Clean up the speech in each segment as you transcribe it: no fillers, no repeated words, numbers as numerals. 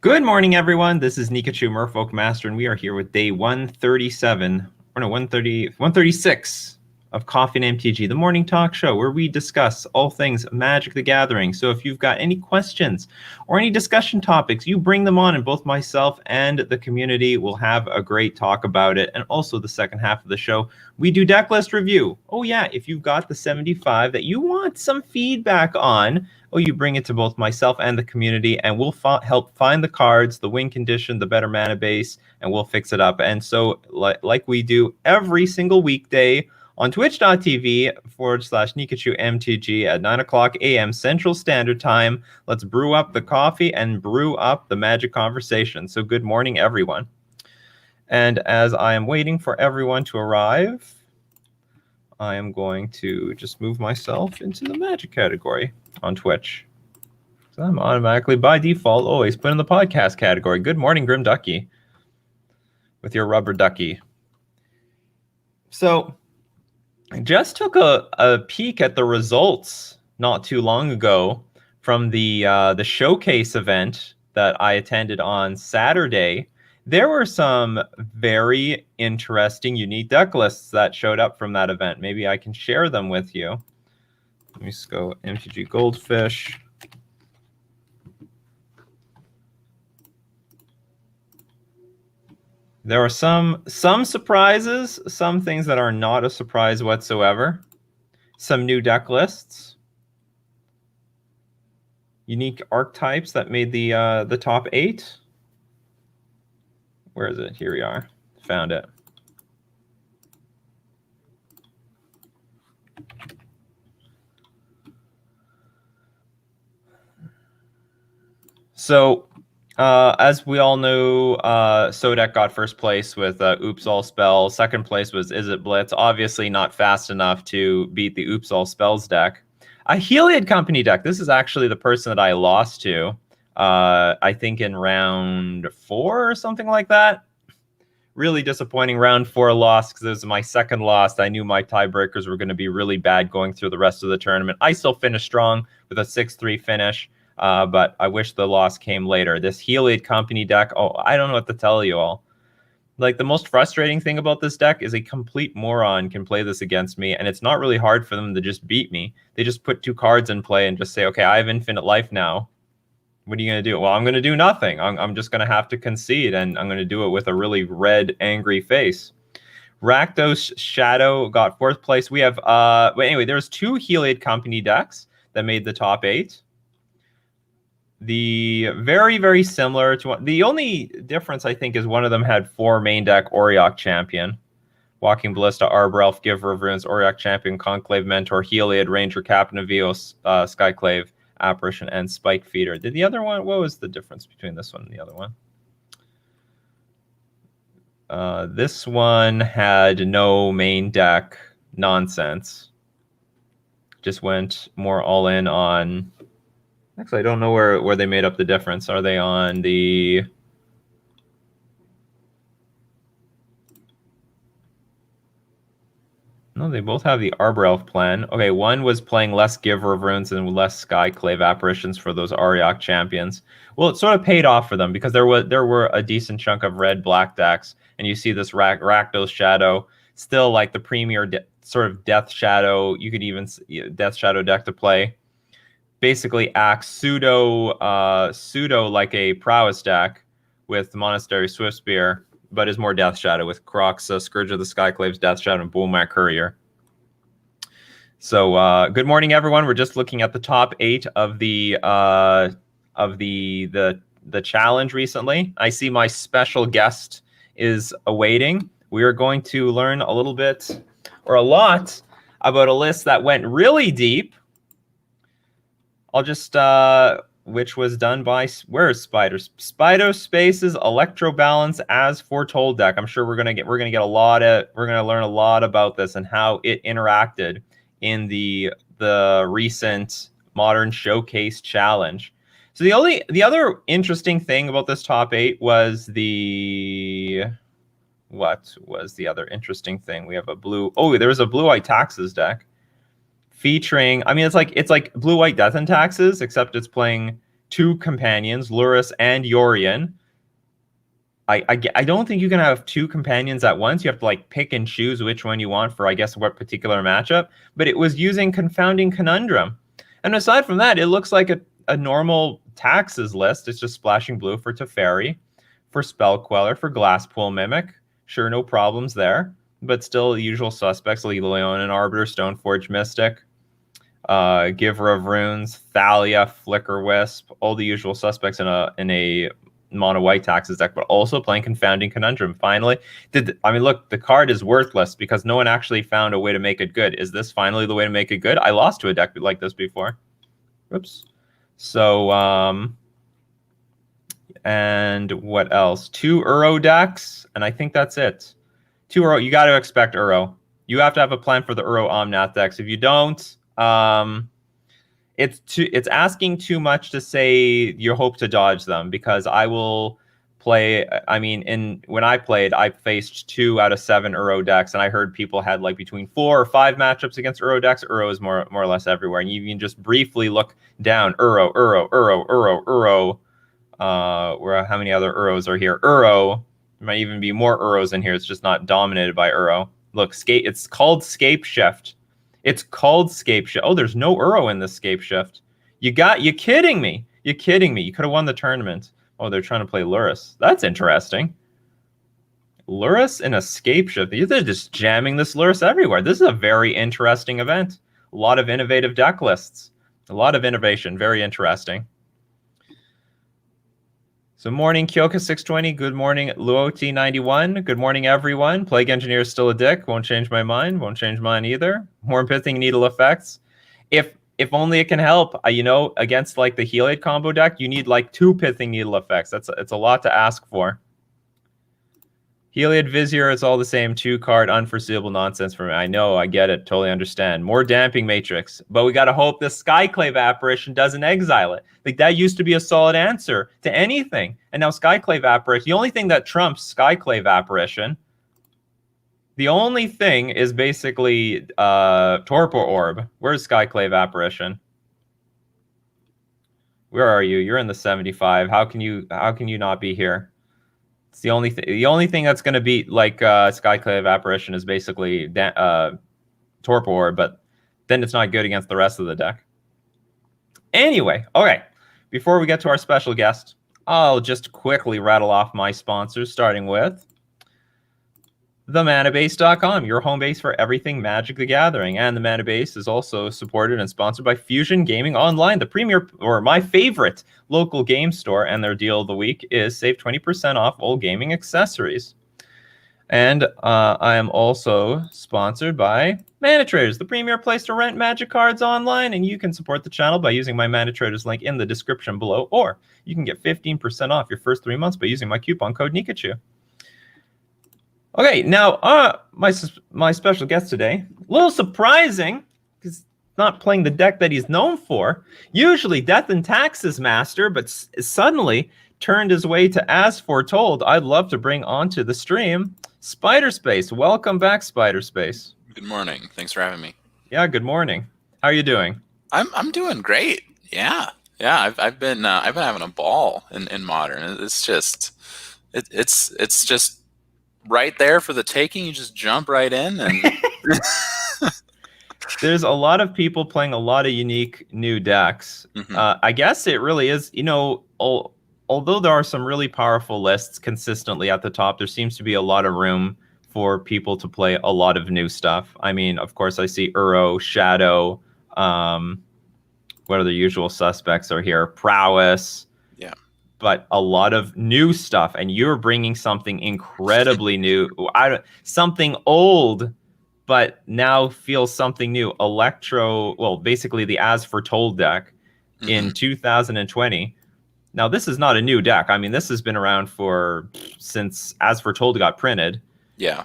Good morning, everyone. This is Nikachu, Merfolk Master, and we are here with day 137, or no, 136 of Coffee and MTG, the morning talk show where we discuss all things Magic the Gathering. So if you've got any questions or any discussion topics, you bring them on, and both myself and the community will have a great talk about it. And also the second half of the show, we do Decklist review. Oh yeah, if you've got the 75 that you want some feedback on, you bring it to both myself and the community, and we'll help find the cards, the win condition, the better mana base, and we'll fix it up. And so, like we do every single weekday on twitch.tv/Nikachu MTG at 9 o'clock a.m. Central Standard Time, let's brew up the coffee and brew up the Magic conversation. So good morning, everyone. And as I am waiting for everyone to arrive, I am going to just move myself into the Magic category on Twitch. So I'm automatically, by default, always put in the podcast category. Good morning, Grim Ducky, with your rubber ducky. So I just took a peek at the results not too long ago from the showcase event that I attended on Saturday. There were some very interesting, unique deck lists that showed up from that event. Maybe I can share them with you. Let me just go MTG Goldfish. There are some surprises, some things that are not a surprise whatsoever. Some new deck lists. Unique archetypes that made the top 8. Where is it? Here we are. Found it. So, as we all know, Sodek got first place with Oops All Spells. Second place was Is It Blitz. Obviously not fast enough to beat the Oops All Spells deck. A Heliod Company deck. This is actually the person that I lost to. I think in round 4 or something like that. Really disappointing round 4 loss because it was my second loss. I knew my tiebreakers were going to be really bad going through the rest of the tournament. I still finished strong with a 6-3 finish. But I wish the loss came later. This Heliod Company deck, I don't know what to tell you all. Like, the most frustrating thing about this deck is a complete moron can play this against me, and it's not really hard for them to just beat me. They just put 2 cards in play and just say, okay, I have infinite life now. What are you going to do? Well, I'm going to do nothing. I'm just going to have to concede, and I'm going to do it with a really red, angry face. Rakdos Shadow got 4th place. We have, anyway, there's 2 Heliod Company decks that made the top 8. The very, very similar to one. The only difference, I think, is one of them had 4 main deck Auriok Champion. Walking Ballista, Arbor Elf, Giver of Runes, Auriok Champion, Conclave Mentor, Heliod, Ranger, Captain of Eos, Skyclave, Apparition, and Spike Feeder. Did the other one, what was the difference between this one and the other one? This one had no main deck nonsense. Just went more all in on... Actually, I don't know where they made up the difference. Are they on the... No, they both have the Arbor Elf plan. Okay, one was playing less Giver of Runes and less Skyclave Apparitions for those Auriok champions. Well, it sort of paid off for them because there were a decent chunk of red-black decks, and you see this Rakdos Shadow, still like the premier sort of Death Shadow. You could even Death Shadow deck to play. Basically acts pseudo like a prowess deck with Monastery Swiftspear, but is more Death Shadow with Crocs, Scourge of the Skyclaves, Death Shadow, and Bullmac Courier. So good morning, everyone. We're just looking at the top 8 of the challenge recently. I see my special guest is awaiting. We are going to learn a little bit or a lot about a list that went really deep. I'll just, which was done by, where's SpiderSpace's Electrobalance As Foretold deck. I'm sure we're gonna learn a lot about this and how it interacted in the recent Modern Showcase Challenge. So the other interesting thing about this top 8 was what was the other interesting thing? We have a blue. Oh, there was a blue-white taxes deck. Featuring, I mean, it's like blue-white Death and Taxes, except it's playing 2 companions, Lurrus and Yorion. I don't think you can have 2 companions at once. You have to like pick and choose which one you want for, I guess, what particular matchup. But it was using Confounding Conundrum. And aside from that, it looks like a normal taxes list. It's just splashing blue for Teferi, for Spell Queller, for Glasspool Mimic. Sure, no problems there. But still the usual suspects, Leon and Arbiter, Stoneforge Mystic, Giver of Runes, Thalia, Flicker Wisp, all the usual suspects in a mono white taxes deck, but also playing Confounding Conundrum. Finally, look, the card is worthless because no one actually found a way to make it good. Is this finally the way to make it good? I lost to a deck like this before. Oops. So, and what else? 2 Uro decks, and I think that's it. 2 Uro. You got to expect Uro. You have to have a plan for the Uro Omnath decks. If you don't, it's asking too much to say you hope to dodge them, because I will play. I mean, when I played, I faced 2 out of 7 Uro decks, and I heard people had like between 4 or 5 matchups against Uro decks. Uro is more or less everywhere, and you can just briefly look down. Uro. Where how many other Uros are here? Uro. There might even be more Uros in here. It's just not dominated by Uro. Look, it's called Scape Shift. It's called Scape Shift. Oh, there's no Uro in this Scape Shift. You kidding me? You kidding me? You could have won the tournament. Oh, they're trying to play Lurrus. That's interesting. Lurrus in a Scape Shift. They're just jamming this Lurrus everywhere. This is a very interesting event. A lot of innovative deck lists. A lot of innovation. Very interesting. So morning, Kyoka620. Good morning, Luoti91. Good morning, everyone. Plague Engineer is still a dick. Won't change my mind. Won't change mine either. More Pithing Needle effects. If only it can help. Against like the Heliod combo deck, you need like 2 Pithing Needle effects. It's a lot to ask for. Heliod Vizier, it's all the same 2-card unforeseeable nonsense for me. I know, I get it, totally understand. More Damping Matrix, but we gotta hope the Skyclave Apparition doesn't exile it. Like, that used to be a solid answer to anything, and now Skyclave Apparition, the only thing that trumps Skyclave Apparition, the only thing is basically Torpor Orb. Where's Skyclave Apparition? Where are you? You're in the 75. How can you not be here? It's the only thing that's going to beat like Skyclave Apparition is basically Torpor, but then it's not good against the rest of the deck. Anyway, okay. Before we get to our special guest, I'll just quickly rattle off my sponsors, starting with themanabase.com, your home base for everything Magic the Gathering. And the Manabase is also supported and sponsored by Fusion Gaming Online, the premier, or my favorite, local game store. And their deal of the week is save 20% off all gaming accessories. And I am also sponsored by Mana Traders, the premier place to rent Magic cards online. And you can support the channel by using my Mana Traders link in the description below, or you can get 15% off your first 3 months by using my coupon code Nikachu. Okay, now my special guest today, a little surprising, because not playing the deck that he's known for. Usually Death and Taxes master, but suddenly turned his way to As Foretold. I'd love to bring onto the stream SpiderSpace. Welcome back, SpiderSpace. Good morning. Thanks for having me. Yeah, good morning. How are you doing? I'm doing great. Yeah. I've been having a ball in Modern. It's just it's just right there for the taking. You just jump right in, and there's a lot of people playing a lot of unique new decks. Mm-hmm. I guess it really is, although there are some really powerful lists consistently at the top, there seems to be a lot of room for people to play a lot of new stuff. I mean, of course, I see Uro, Shadow, what are the usual suspects are here? Prowess. Yeah. But a lot of new stuff, and you're bringing something incredibly new. Something old, but now feels something new. Basically the As Foretold deck in 2020. Now, this is not a new deck. I mean, this has been around since As Foretold got printed. Yeah.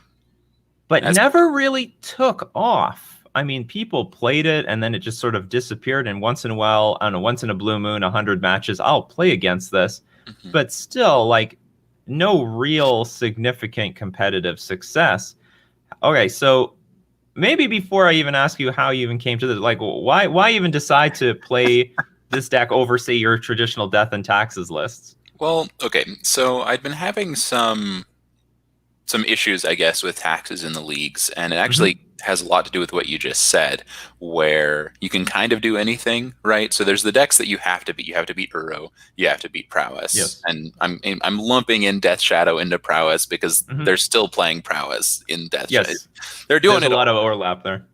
But never really took off. I mean, people played it, and then it just sort of disappeared. And once in a while, I don't know, once in a blue moon, 100 matches, I'll play against this. Mm-hmm. But still, like, no real significant competitive success. Okay, so maybe before I even ask you how you even came to this, like, why even decide to play this deck oversee your traditional death and taxes lists? Well, okay. So I'd been having some issues, I guess, with taxes in the leagues, and it actually has a lot to do with what you just said, where you can kind of do anything, right? So there's the decks that you have to beat. You have to beat Uro, you have to beat Prowess, Yes. and I'm lumping in Death Shadow into Prowess because Mhm. they're still playing Prowess in Death Shadow. Yes. They're doing There's it a lot all. of overlap there.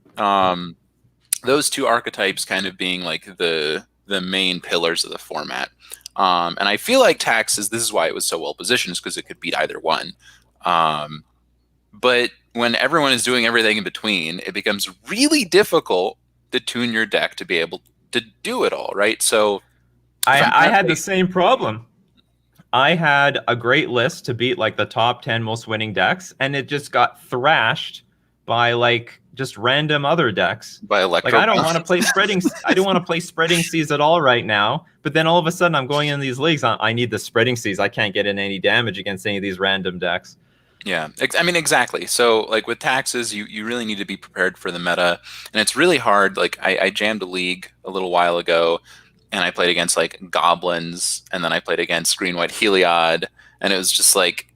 Those two archetypes kind of being like the main pillars of the format. And I feel like taxes, this is why it was so well positioned, is because it could beat either one. But when everyone is doing everything in between, it becomes really difficult to tune your deck to be able to do it all, right? So if I'm I gonna had play, the same problem. I had a great list to beat like the top 10 most winning decks, and it just got thrashed by like just random other decks. by Like I don't Electrobalance, want to play spreading. I don't want to play spreading seas at all right now. But then all of a sudden, I'm going in these leagues. I need the spreading seas. I can't get in any damage against any of these random decks. yeah, I mean, exactly. So like with taxes, you really need to be prepared for the meta, and it's really hard. Like I jammed a league a little while ago, and I played against like goblins, and then I played against green white Heliod, and it was just like,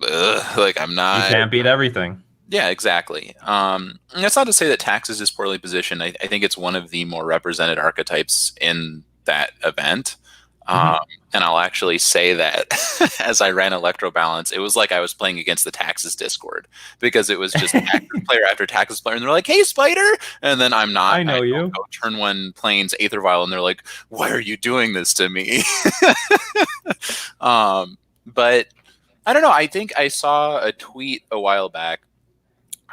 ugh, like I'm You not. can't beat everything. Yeah, exactly. And that's not to say that taxes is poorly positioned. I think it's one of the more represented archetypes in that event. Um, Mhm. and I'll actually say that as I ran Electrobalance, it was like I was playing against the taxes Discord because it was just taxes player after taxes player, and they're like, "Hey, Spider," and then I'm not. I I know don't you. go turn one planes Aether Vial, and they're like, "Why are you doing this to me?" But I don't know. I think I saw a tweet a while back.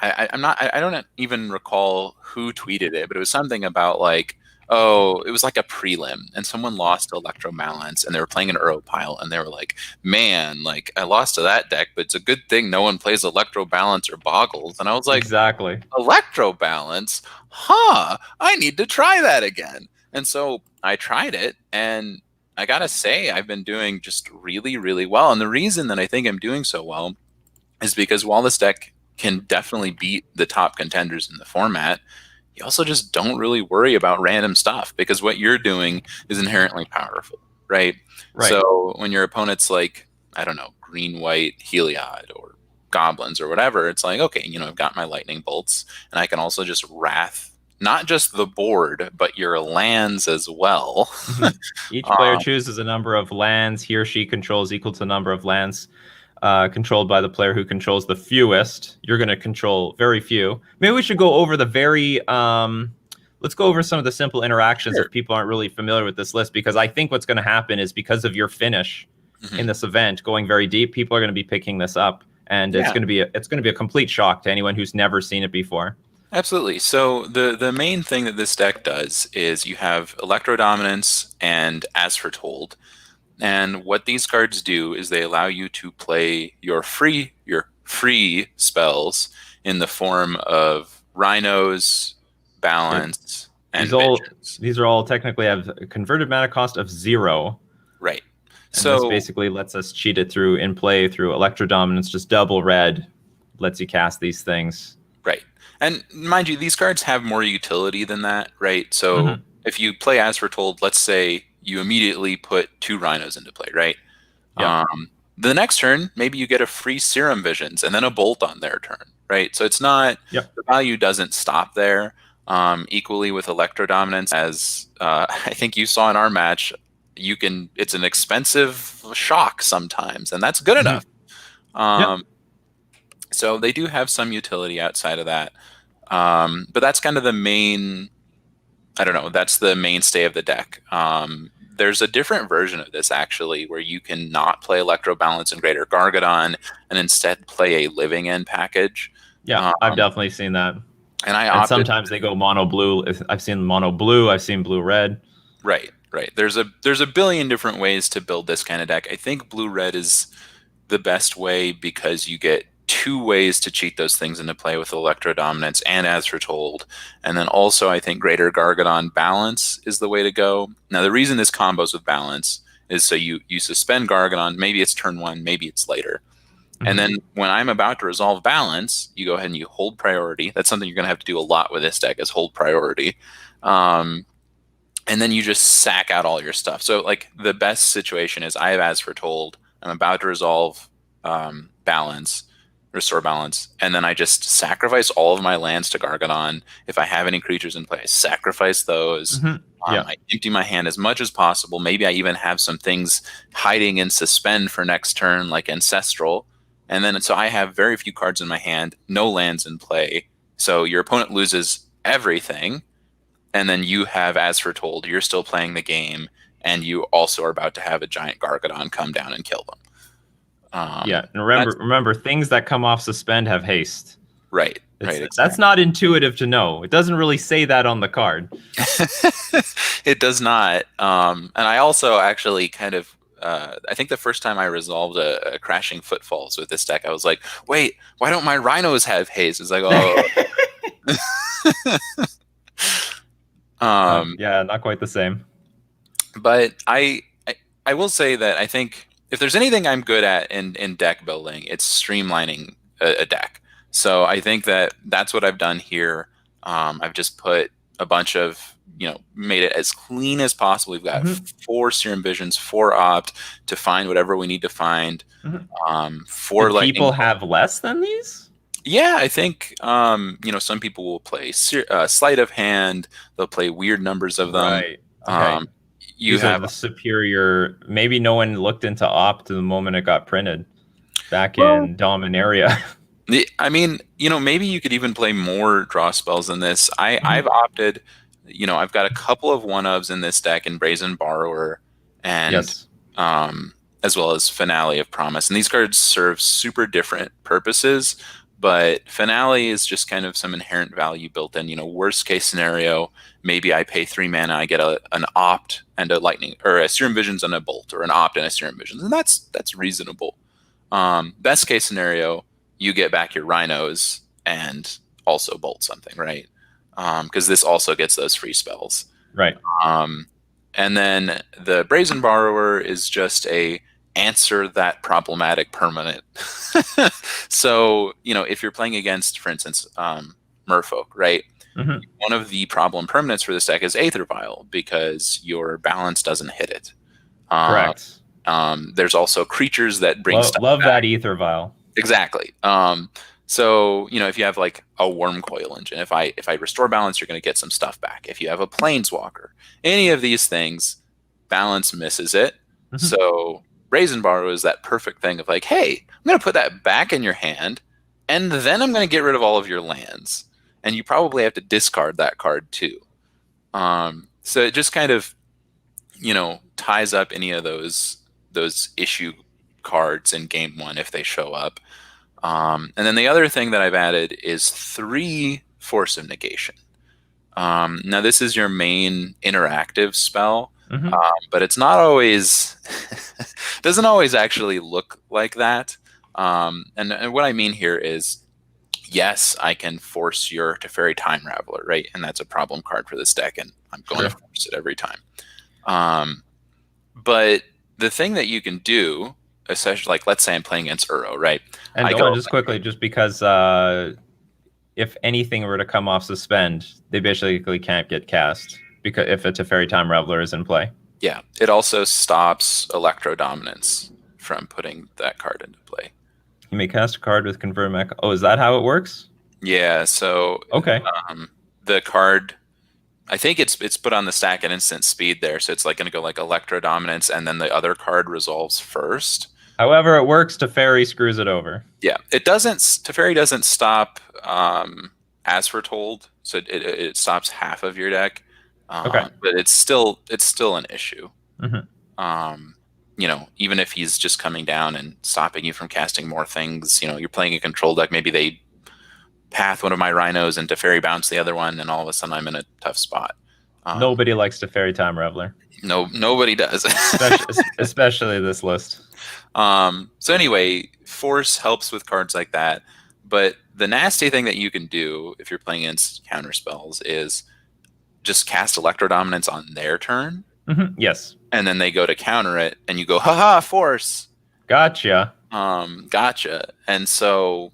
I'm not. I don't even recall who tweeted it, but it was something about like, oh, it was like a prelim, and someone lost to Electrobalance, and they were playing an Uro pile, and they were like, man, like I lost to that deck, but it's a good thing no one plays Electrobalance or Boggles, and I was like, Exactly. Electrobalance, huh? I need to try that again, and so I tried it, and I gotta say, I've been doing just really, really well, and the reason that I think I'm doing so well is because while this deck can definitely beat the top contenders in the format, you also just don't really worry about random stuff because what you're doing is inherently powerful, right? Right. So when your opponent's like, I don't know, green, white, Heliod, or goblins or whatever, it's like, okay, I've got my lightning bolts, and I can also just wrath not just the board, but your lands as well. Mhm. Each player chooses a number of lands he or she controls equal to the number of lands controlled by the player who controls the fewest. You're going to control very few. Maybe we should go over the very. Let's go over some of the simple interactions Sure. if people aren't really familiar with this list, because I think what's going to happen is because of your finish in this event going very deep, people are going to be picking this up, and it's Yeah. going to be a complete shock to anyone who's never seen it before. Absolutely. So the main thing that this deck does is you have Electro Dominance and As Foretold. And what these cards do is they allow you to play your free spells in the form of rhinos, Yep. balance, and These visions. these are all technically have a converted mana cost of 0. Right. And this So basically lets us cheat it through in play through Electro Dominance, just double red, lets you cast these things. right. And mind you, these cards have more utility than that, right? So Mm-hmm. if you play As Foretold, let's say you immediately put 2 rhinos into play, right? Yep. The next turn, maybe you get a free Serum Visions and then a Bolt on their turn, right? So it's not, Yep. the value doesn't stop there. Equally with Electro Dominance, as I think you saw in our match, it's an expensive shock sometimes, and that's good Mm-hmm. enough. Yep. So they do have some utility outside of that. But that's kind of the main, I don't know, that's the mainstay of the deck. There's a different version of this actually where you can not play Electrobalance and Greater Gargadon and instead play a Living End package. Yeah. I've definitely seen that. And I And opted, sometimes they go mono blue. I've seen mono blue. I've seen blue red. right. There's a billion different ways to build this kind of deck. I think blue red is the best way because you get 2 ways to cheat those things into play with Electro Dominance and As Foretold. And then also I think Greater Gargadon Balance is the way to go. Now the reason this combos with Balance is so you suspend Gargadon, maybe it's turn 1, maybe it's later. Mm-hmm. And then when I'm about to resolve Balance, you go ahead and you hold priority. That's something you're going to have to do a lot with this deck is hold priority. and then you just sack out all your stuff. So like the best situation is I have As Foretold. I'm about to resolve balance, restore balance, and then I just sacrifice all of my lands to Gargadon. If I have any creatures in play, I sacrifice those. Yeah. I empty my hand as much as possible. Maybe I even have some things hiding in suspend for next turn, like Ancestral. And then so I have very few cards in my hand, no lands in play. So your opponent loses everything, and then you have As Foretold. You're still playing the game, and you also are about to have a giant Gargadon come down and kill them. Yeah, and remember, things that come off suspend have haste. Right, exactly. That's not intuitive to know. It doesn't really say that on the card. It does not. And I also actually kind of, I think the first time I resolved a Crashing Footfalls with this deck, I was like, wait, why don't my Rhinos have haste? It's like, oh. Yeah, not quite the same. But I will say that I think if there's anything I'm good at in deck building, it's streamlining a deck. So I think that's what I've done here. I've just put a bunch of, made it as clean as possible. We've got 4 Serum Visions, 4 Opt to find whatever we need to find. 4 Do Lightning. people have less than these? Yeah, I think some people will play Sleight of Hand. They'll play weird numbers of them. Right. Okay. You These have are the superior. Maybe no one looked into Opt the moment it got printed back in Dominaria. I mean, maybe you could even play more draw spells than this. I've opted, I've got a couple of 1-ofs in this deck in Brazen Borrower and Yes. As well as Finale of Promise. And these cards serve super different purposes, but Finale is just kind of some inherent value built in. Worst case scenario, maybe I pay 3 mana, I get an Opt and a Lightning, or a Serum Visions and a Bolt, or an Opt and a Serum Visions, and that's reasonable. Best case scenario, you get back your Rhinos and also Bolt something, right? Because this also gets those free spells. Right. And then the Brazen Borrower is just a answer that problematic permanent. So, if you're playing against, for instance, Merfolk, right? One of the problem permanents for this deck is Aether Vial, because your balance doesn't hit it. Correct. There's also creatures that bring stuff love back. that Aether Vial. Exactly. So, if you have like a Worm Coil Engine, if I restore balance, you're going to get some stuff back. If you have a Planeswalker, any of these things, balance misses it. So Brazen Borrow is that perfect thing of like, hey, I'm going to put that back in your hand, and then I'm going to get rid of all of your lands. And you probably have to discard that card too. So it just kind of, ties up any of those issue cards in game 1 if they show up. And then the other thing that I've added is 3 Force of Negation. Now this is your main interactive spell, but it's not always doesn't always actually look like that. And what I mean here is, yes, I can force your Teferi Time Raveler, right? And that's a problem card for this deck, and I'm going to force it every time. But the thing that you can do, especially like let's say I'm playing against Uro, right? And just quickly, just because if anything were to come off suspend, they basically can't get cast because if a Teferi Time Raveler is in play. Yeah, it also stops Electrodominance from putting that card into play. You may cast a card with Confirm Echo. Oh, is that how it works? Yeah, so okay. The card, I think it's put on the stack at instant speed there, so it's like going to go like Electrodominance, and then the other card resolves first. However it works, Teferi screws it over. Yeah, it doesn't. Teferi doesn't stop As Foretold, so it stops half of your deck. Okay, but it's still an issue. Even if he's just coming down and stopping you from casting more things, you're playing a control deck. Maybe they path one of my Rhinos and Teferi bounce the other one, and all of a sudden I'm in a tough spot. Nobody likes Teferi Time Raveler. No, nobody does. especially this list. So anyway, Force helps with cards like that. But the nasty thing that you can do if you're playing against counter spells is just cast Electrodominance on their turn. Yes. And then they go to counter it, and you go, haha, Force. Gotcha. Gotcha. And so...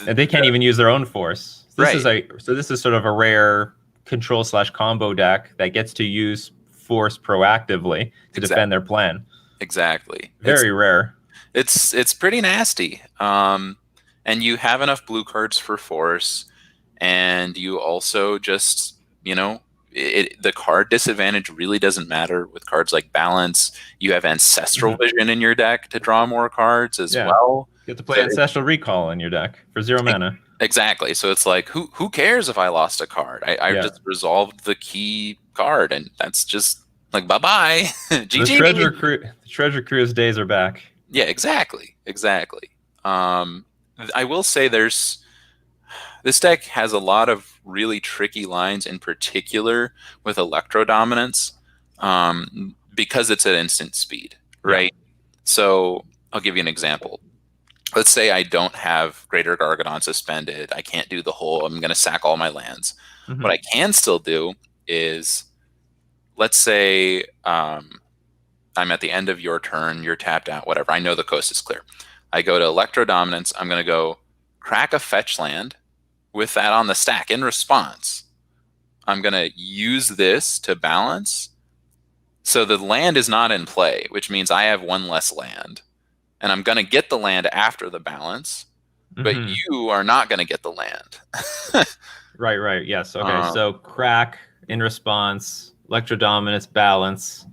and they can't even use their own Force. This is sort of a rare control/combo deck that gets to use force proactively to defend their plan. Exactly. Very rare. It's pretty nasty. And you have enough blue cards for force, and you also just, the card disadvantage really doesn't matter with cards like Balance. You have Ancestral Vision in your deck to draw more cards as well. You have to play Ancestral Recall in your deck for 0 mana. Exactly. So it's like, who cares if I lost a card? I just resolved the key card, and that's just like, bye-bye. GG. The Treasure Cruise days are back. Yeah, exactly. I will say this deck has a lot of really tricky lines, in particular with Electrodominance, because it's at instant speed, right? Yeah. So I'll give you an example. Let's say I don't have Greater Gargadon suspended. I can't do the whole, I'm going to sack all my lands. What I can still do is, let's say I'm at the end of your turn, you're tapped out, whatever. I know the coast is clear. I go to Electrodominance. I'm going to go crack a fetch land with that on the stack. In response, I'm going to use this to balance. So the land is not in play, which means I have one less land. And I'm going to get the land after the balance, but you are not going to get the land. Right. Yes. Okay. So crack, in response, Electrodominance, balance.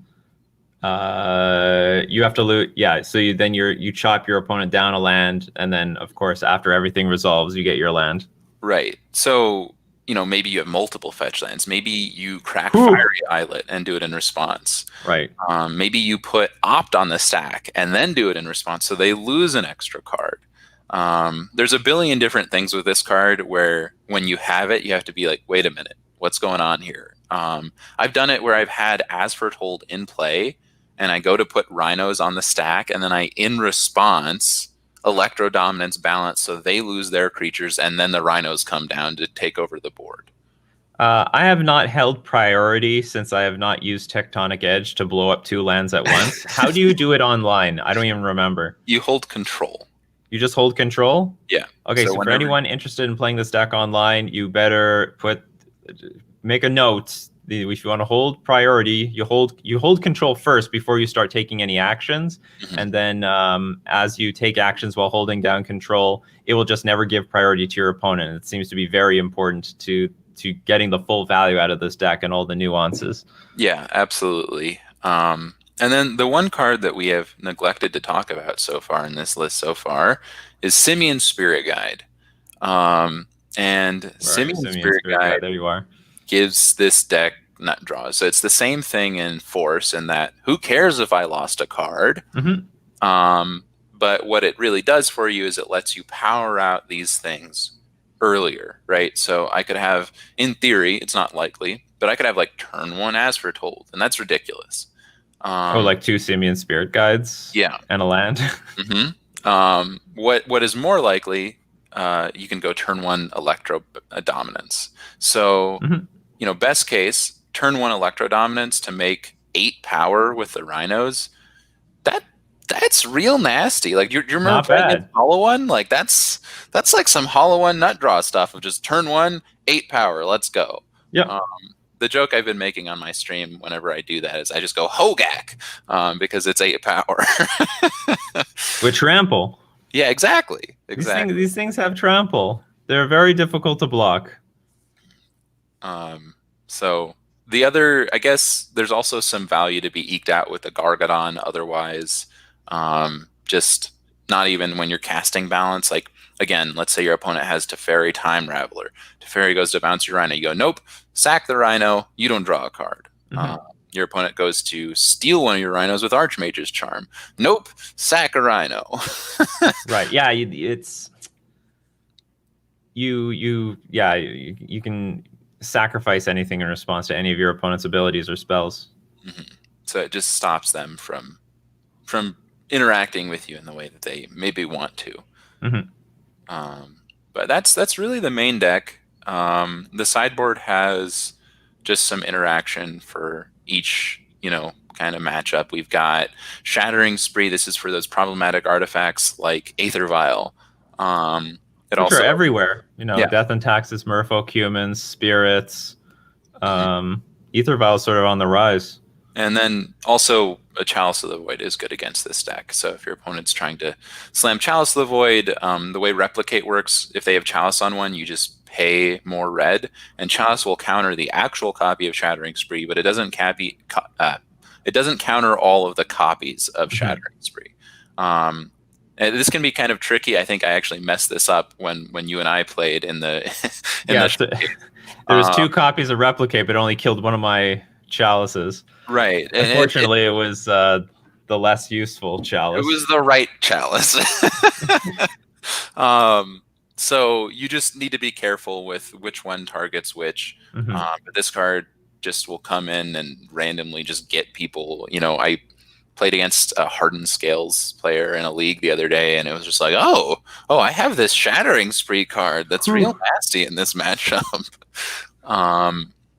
You have to loot. Yeah. So you chop your opponent down a land, and then of course after everything resolves, you get your land. Right. So maybe you have multiple fetch lands. Maybe you crack Fiery Islet and do it in response. Right. Maybe you put Opt on the stack and then do it in response, so they lose an extra card. There's a billion different things with this card where when you have it, you have to be like, wait a minute, what's going on here? I've done it where I've had As Foretold in play, and I go to put Rhinos on the stack, and then I, in response, Electrodominance balance, so they lose their creatures, and then the Rhinos come down to take over the board. I have not held priority since I have not used Tectonic Edge to blow up 2 lands at once. How do you do it online? I don't even remember. You hold control. You just hold control? Yeah. Okay, so for anyone interested in playing this deck online, you better make a note. If you want to hold priority, you hold control first before you start taking any actions, and then as you take actions while holding down control, it will just never give priority to your opponent. It seems to be very important to getting the full value out of this deck and all the nuances. Yeah, absolutely. And then the one card that we have neglected to talk about so far in this list so far is Simeon's Spirit Guide. And Simeon's Spirit Guide, there you are, gives this deck nut draws. So it's the same thing in Force, in that who cares if I lost a card? But what it really does for you is it lets you power out these things earlier, right? So I could have, in theory, it's not likely, but I could have like turn 1 As Foretold, and that's ridiculous. Like 2 Simeon Spirit Guides, and a land. What is more likely, you can go turn 1 Electrodominance. So best case, turn 1 Electrodominance to make 8 power with the Rhinos. That's real nasty. Like you remember playing Hollow One? Like that's like some Hollow One nut draw stuff of just turn 1, 8 power. Let's go. Yeah. The joke I've been making on my stream whenever I do that is I just go Hogak, because it's 8 power. With trample. Yeah, exactly. These things have trample. They're very difficult to block. So the other, I guess there's also some value to be eked out with the Gargadon otherwise. Just not even when you're casting balance. Like, again, let's say your opponent has Teferi Time Raveler. Teferi goes to bounce your Rhino. You go, nope, sack the Rhino. You don't draw a card. Your opponent goes to steal one of your Rhinos with Archmage's Charm. Nope, sack a Rhino. Right. Yeah, it's... You can sacrifice anything in response to any of your opponent's abilities or spells. So it just stops them from interacting with you in the way that they maybe want to. But that's really the main deck. The sideboard has just some interaction for each kind of matchup. We've got Shattering Spree. This is for those problematic artifacts like Aether Vial. Which also are everywhere. Death and Taxes, Merfolk, Humans, Spirits. Aether Vial is sort of on the rise. And then also a Chalice of the Void is good against this deck. So if your opponent's trying to slam Chalice of the Void, the way Replicate works, if they have Chalice on one, you just pay more red, and Chalice will counter the actual copy of Shattering Spree, but it doesn't it doesn't counter all of the copies of Shattering Spree. And this can be kind of tricky. I think I actually messed this up when you and I played in the there was 2 copies of Replicate, but it only killed one of my chalices. Right. Unfortunately, it was the less useful chalice. It was the right chalice. So you just need to be careful with which one targets which. But this card just will come in and randomly just get people. I played against a Hardened Scales player in a league the other day, and it was just like, oh, I have this Shattering Spree card that's real nasty in this matchup.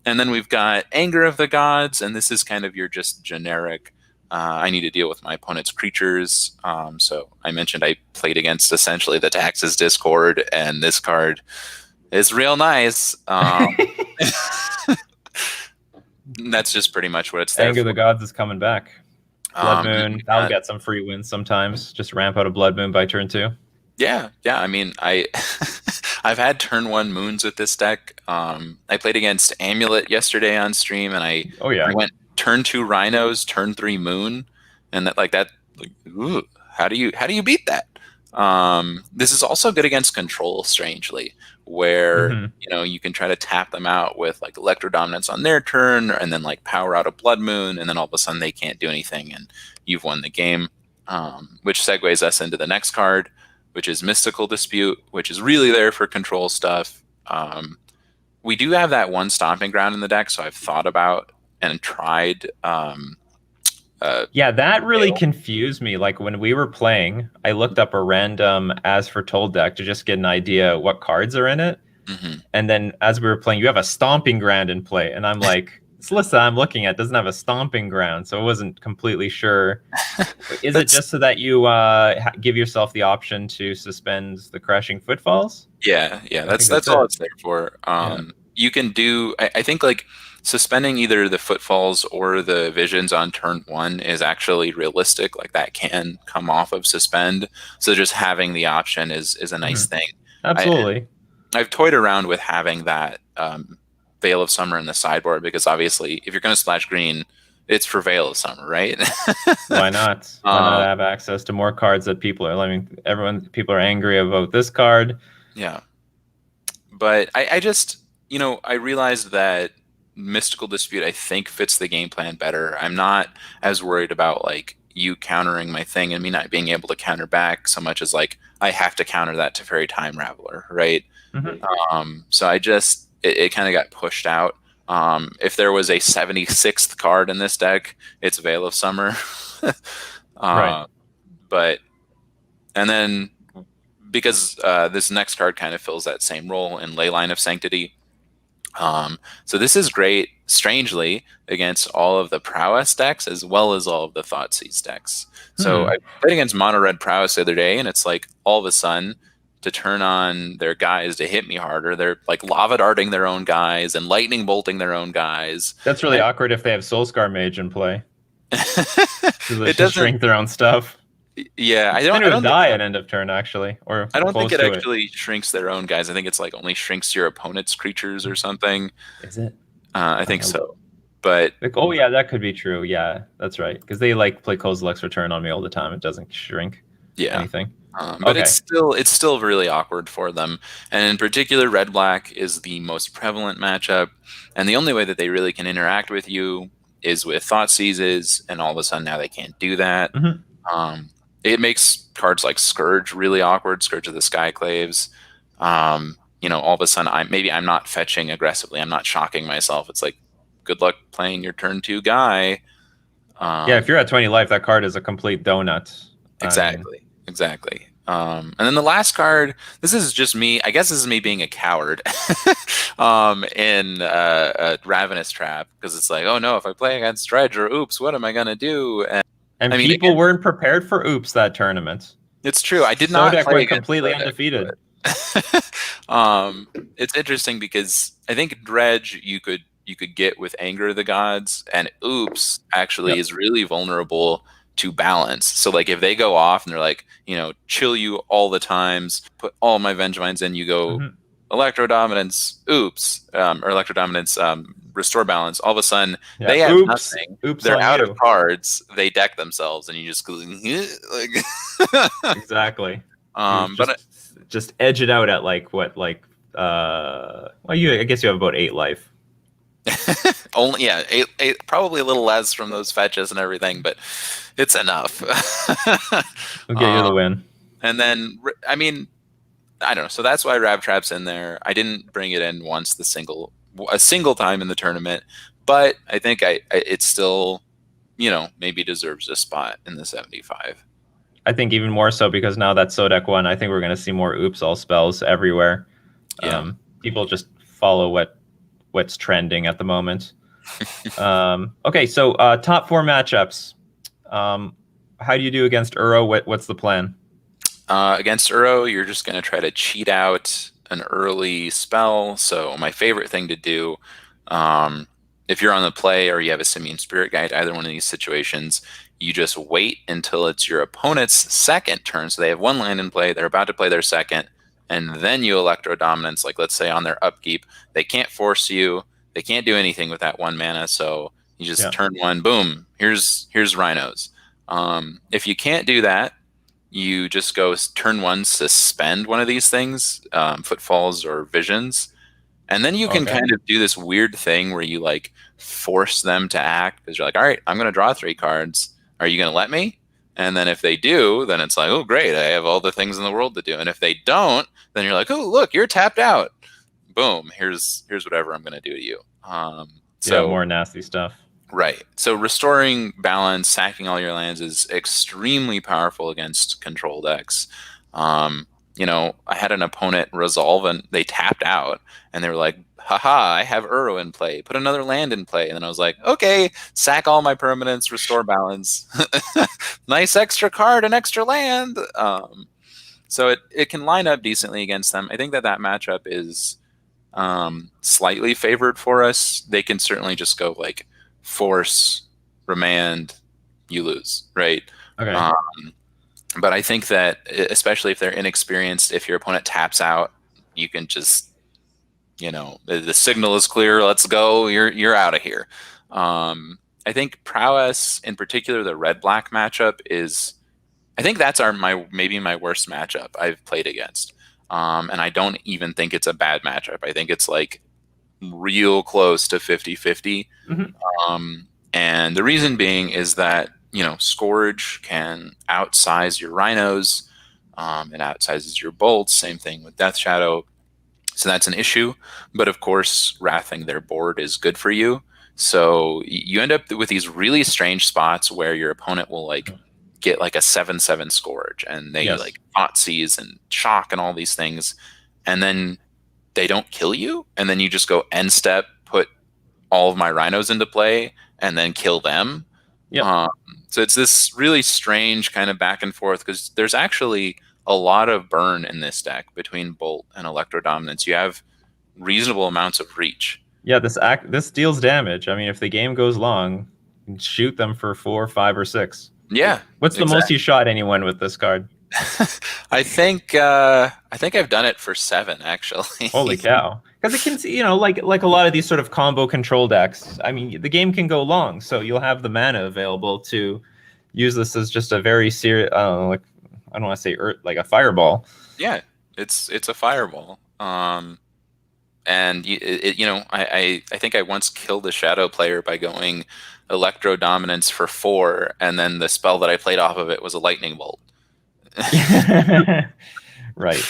And then we've got Anger of the Gods, and this is kind of your just generic, I need to deal with my opponent's creatures. So I mentioned I played against essentially the Taxes Discord, and this card is real nice. That's just pretty much what it's there Anger of the Gods is coming back. Blood Moon, that'll get some free wins sometimes. Just ramp out a Blood Moon by turn 2. Yeah. I mean, I've had turn 1 moons with this deck. I played against Amulet yesterday on stream, and I went turn 2 Rhinos, turn 3 Moon, and ooh, how do you beat that? This is also good against Control, strangely, where you can try to tap them out with like Electrodominance on their turn, and then like power out a Blood Moon, and then all of a sudden they can't do anything, and you've won the game. Which segues us into the next card, which is Mystical Dispute, which is really there for control stuff. We do have that one Stomping Ground in the deck, so I've thought about and tried. That really confused me. Like when we were playing, I looked up a random As Foretold deck to just get an idea what cards are in it. And then as we were playing, you have a Stomping Ground in play. And I'm like, this list that I'm looking at doesn't have a Stomping Ground. So I wasn't completely sure. Is it just so that you give yourself the option to suspend the Crashing Footfalls? Yeah. That's all it's there for. You can do, I think like suspending either the Footfalls or the Visions on turn 1 is actually realistic. Like that can come off of suspend. So just having the option is a nice thing. Absolutely. I've toyed around with having that Veil of Summer in the sideboard, because obviously if you're going to splash green, it's for Veil of Summer, right? Why not? Why not have access to more cards that people are? I mean, people are angry about this card. Yeah. But I just, I realized that Mystical Dispute, I think, fits the game plan better. I'm not as worried about like you countering my thing and me not being able to counter back so much as like I have to counter that Teferi Time Raveler, right? So it kind of got pushed out. If there was a 76th card in this deck, it's Veil of Summer. Right. But and then because this next card kind of fills that same role in Leyline of Sanctity. So this is great, strangely, against all of the Prowess decks as well as all of the Thoughtseize decks. So I played against Mono Red Prowess the other day, and it's like all of a sudden to turn on their guys to hit me harder, they're like lava darting their own guys and lightning bolting their own guys. That's really awkward if they have Soulscar Mage in play. It doesn't shrink their own stuff. Yeah, I don't think die at end of turn actually, or I don't think it actually shrinks their own guys. I think it's like only shrinks your opponent's creatures or something. Is it? I think so. But oh yeah, that could be true. Yeah, that's right. Because they like play Kozilek's Return on me all the time. It doesn't shrink anything. But it's still really awkward for them. And in particular, red black is the most prevalent matchup. And the only way that they really can interact with you is with Thoughtseizes, and all of a sudden now they can't do that. It makes cards like Scourge really awkward, Scourge of the Skyclaves. All of a sudden I'm not fetching aggressively. I'm not shocking myself. It's like, good luck playing your turn 2 guy. If you're at 20 life, that card is a complete donut. Exactly. And then the last card, this is just me. I guess this is me being a coward in a Ravenous Trap, because it's like, oh no, if I play against Dredge, oops, what am I going to do? And people weren't prepared for oops that tournament. It's true. I did not play went completely undefeated. It's interesting because I think Dredge, you could you could get with Anger of the Gods, and Oops actually Yep. is really vulnerable to balance. So like if they go off and they're like, chill you all the times, put all my Vengevines in, you go Mhm. Electro Dominance, Oops, or Electro Dominance, Restore Balance. All of a sudden, Yeah. they have Oops. nothing. Oops They're on out of you. cards. They deck themselves, and you just go like. Exactly. You But just edge it out at like what well, I guess you have about 8 life. only eight, probably a little less from those fetches and everything, but it's enough. We'll get you the um, win. and then I mean, I don't know. So that's why Rav Trap's in there. I didn't bring it in once a single time in the tournament, but I think it still, maybe deserves a spot in the 75. I think even more so because now that Sodec won, I think we're going to see more Oops all spells everywhere. Yeah. People just follow what's trending at the moment. Okay, so top 4 matchups. How do you do against Uro? What's the plan? Against Uro, you're just going to try to cheat out an early spell. So my favorite thing to do, if you're on the play or you have a Simeon Spirit Guide, either one of these situations, you just wait until it's your opponent's second turn. So they have 1 land in play, they're about to play their second, and then you Electro Dominance, like let's say on their upkeep. They can't force you, they can't do anything with that 1 mana, so you just turn 1, boom, here's Rhinos. If you can't do that, you just go turn 1, suspend one of these things, Footfalls or Visions, and then you can kind of do this weird thing where you like force them to act because you're like, all right, I'm going to draw 3 cards. Are you going to let me? And then if they do, then it's like, oh, great, I have all the things in the world to do. And if they don't, then you're like, oh, look, you're tapped out. Boom, here's whatever I'm going to do to you. So more nasty stuff. Right. So restoring balance, sacking all your lands is extremely powerful against control decks. I had an opponent resolve and they tapped out and they were like, haha, I have Uro in play. Put another land in play. And then I was like, okay, sack all my permanents, restore balance. Nice extra card and extra land. So it can line up decently against them. I think that matchup is slightly favored for us. They can certainly just go like force, remand, you lose, right? Okay. But I think that especially if they're inexperienced, if your opponent taps out, you can just, the signal is clear. Let's go. You're out of here. I think prowess, in particular, the red-black matchup is. I think that's maybe my worst matchup I've played against, and I don't even think it's a bad matchup. I think it's like real close to 50-50. Mm-hmm. And the reason being is that, Scourge can outsize your Rhinos, and outsizes your bolts. Same thing with Death Shadow. So that's an issue. But of course, wrathing their board is good for you. So you end up with these really strange spots where your opponent will like get like a 7/7 Scourge, and they like Thoughtseize and shock and all these things, and then they don't kill you, and then you just go end step, put all of my Rhinos into play, and then kill them. So it's this really strange kind of back and forth because there's actually a lot of burn in this deck between Bolt and Electro Dominance. You have reasonable amounts of reach. Yeah, this deals damage. I mean, if the game goes long, you can shoot them for 4, 5, or 6. Yeah. What's the most you shot anyone with this card? I think I've done it for 7 actually. Holy cow! Because it can, like a lot of these sort of combo control decks. I mean, the game can go long, so you'll have the mana available to use this as just a very serious. I don't want to say like a fireball. Yeah, it's a fireball. And I think I once killed a shadow player by going Electro Dominance for 4, and then the spell that I played off of it was a lightning bolt. Right.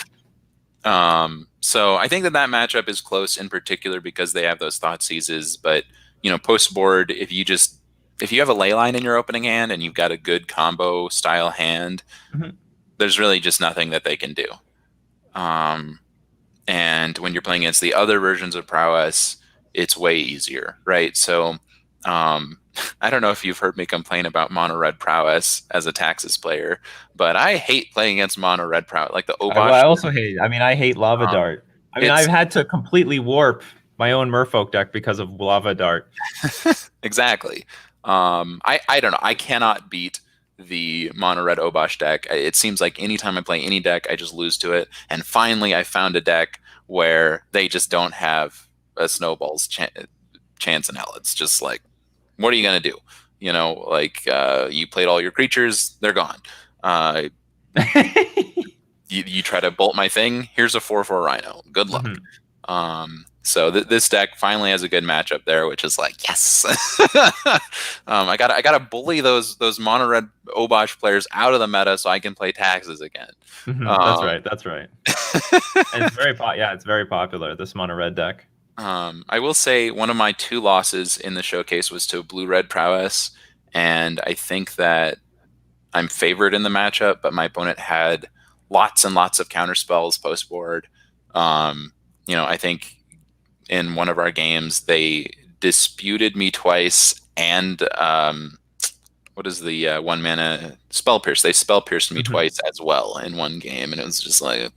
So I think that matchup is close in particular because they have those Thoughtseizes. But post board, if you have a Leyline in your opening hand and you've got a good combo style hand, there's really just nothing that they can do. And when you're playing against the other versions of prowess, it's way easier, right? So I don't know if you've heard me complain about mono red prowess as a Taxes player, but I hate playing against mono red prowess, like the Obosh. I also hate. I mean, I hate Lava Dart. I mean, I've had to completely warp my own Merfolk deck because of Lava Dart. Exactly. I don't know. I cannot beat the mono red Obosh deck. It seems like anytime I play any deck, I just lose to it. And finally, I found a deck where they just don't have a snowball's chance in hell. It's just like, what are you gonna do? You know, like you played all your creatures, they're gone. You try to bolt my thing. Here's a 4/4 Rhino. Good luck. So this deck finally has a good matchup there, which is like, yes. I gotta bully those mono red Obosh players out of the meta so I can play taxes again. That's right. That's right. And it's it's very popular, this mono red deck. I will say one of my 2 losses in the showcase was to blue red prowess, and I think that I'm favored in the matchup, but my opponent had lots and lots of counter spells post board. I think in one of our games they disputed me twice, and what is the 1 mana spell pierce? They spell pierced me twice as well in one game, and it was just like,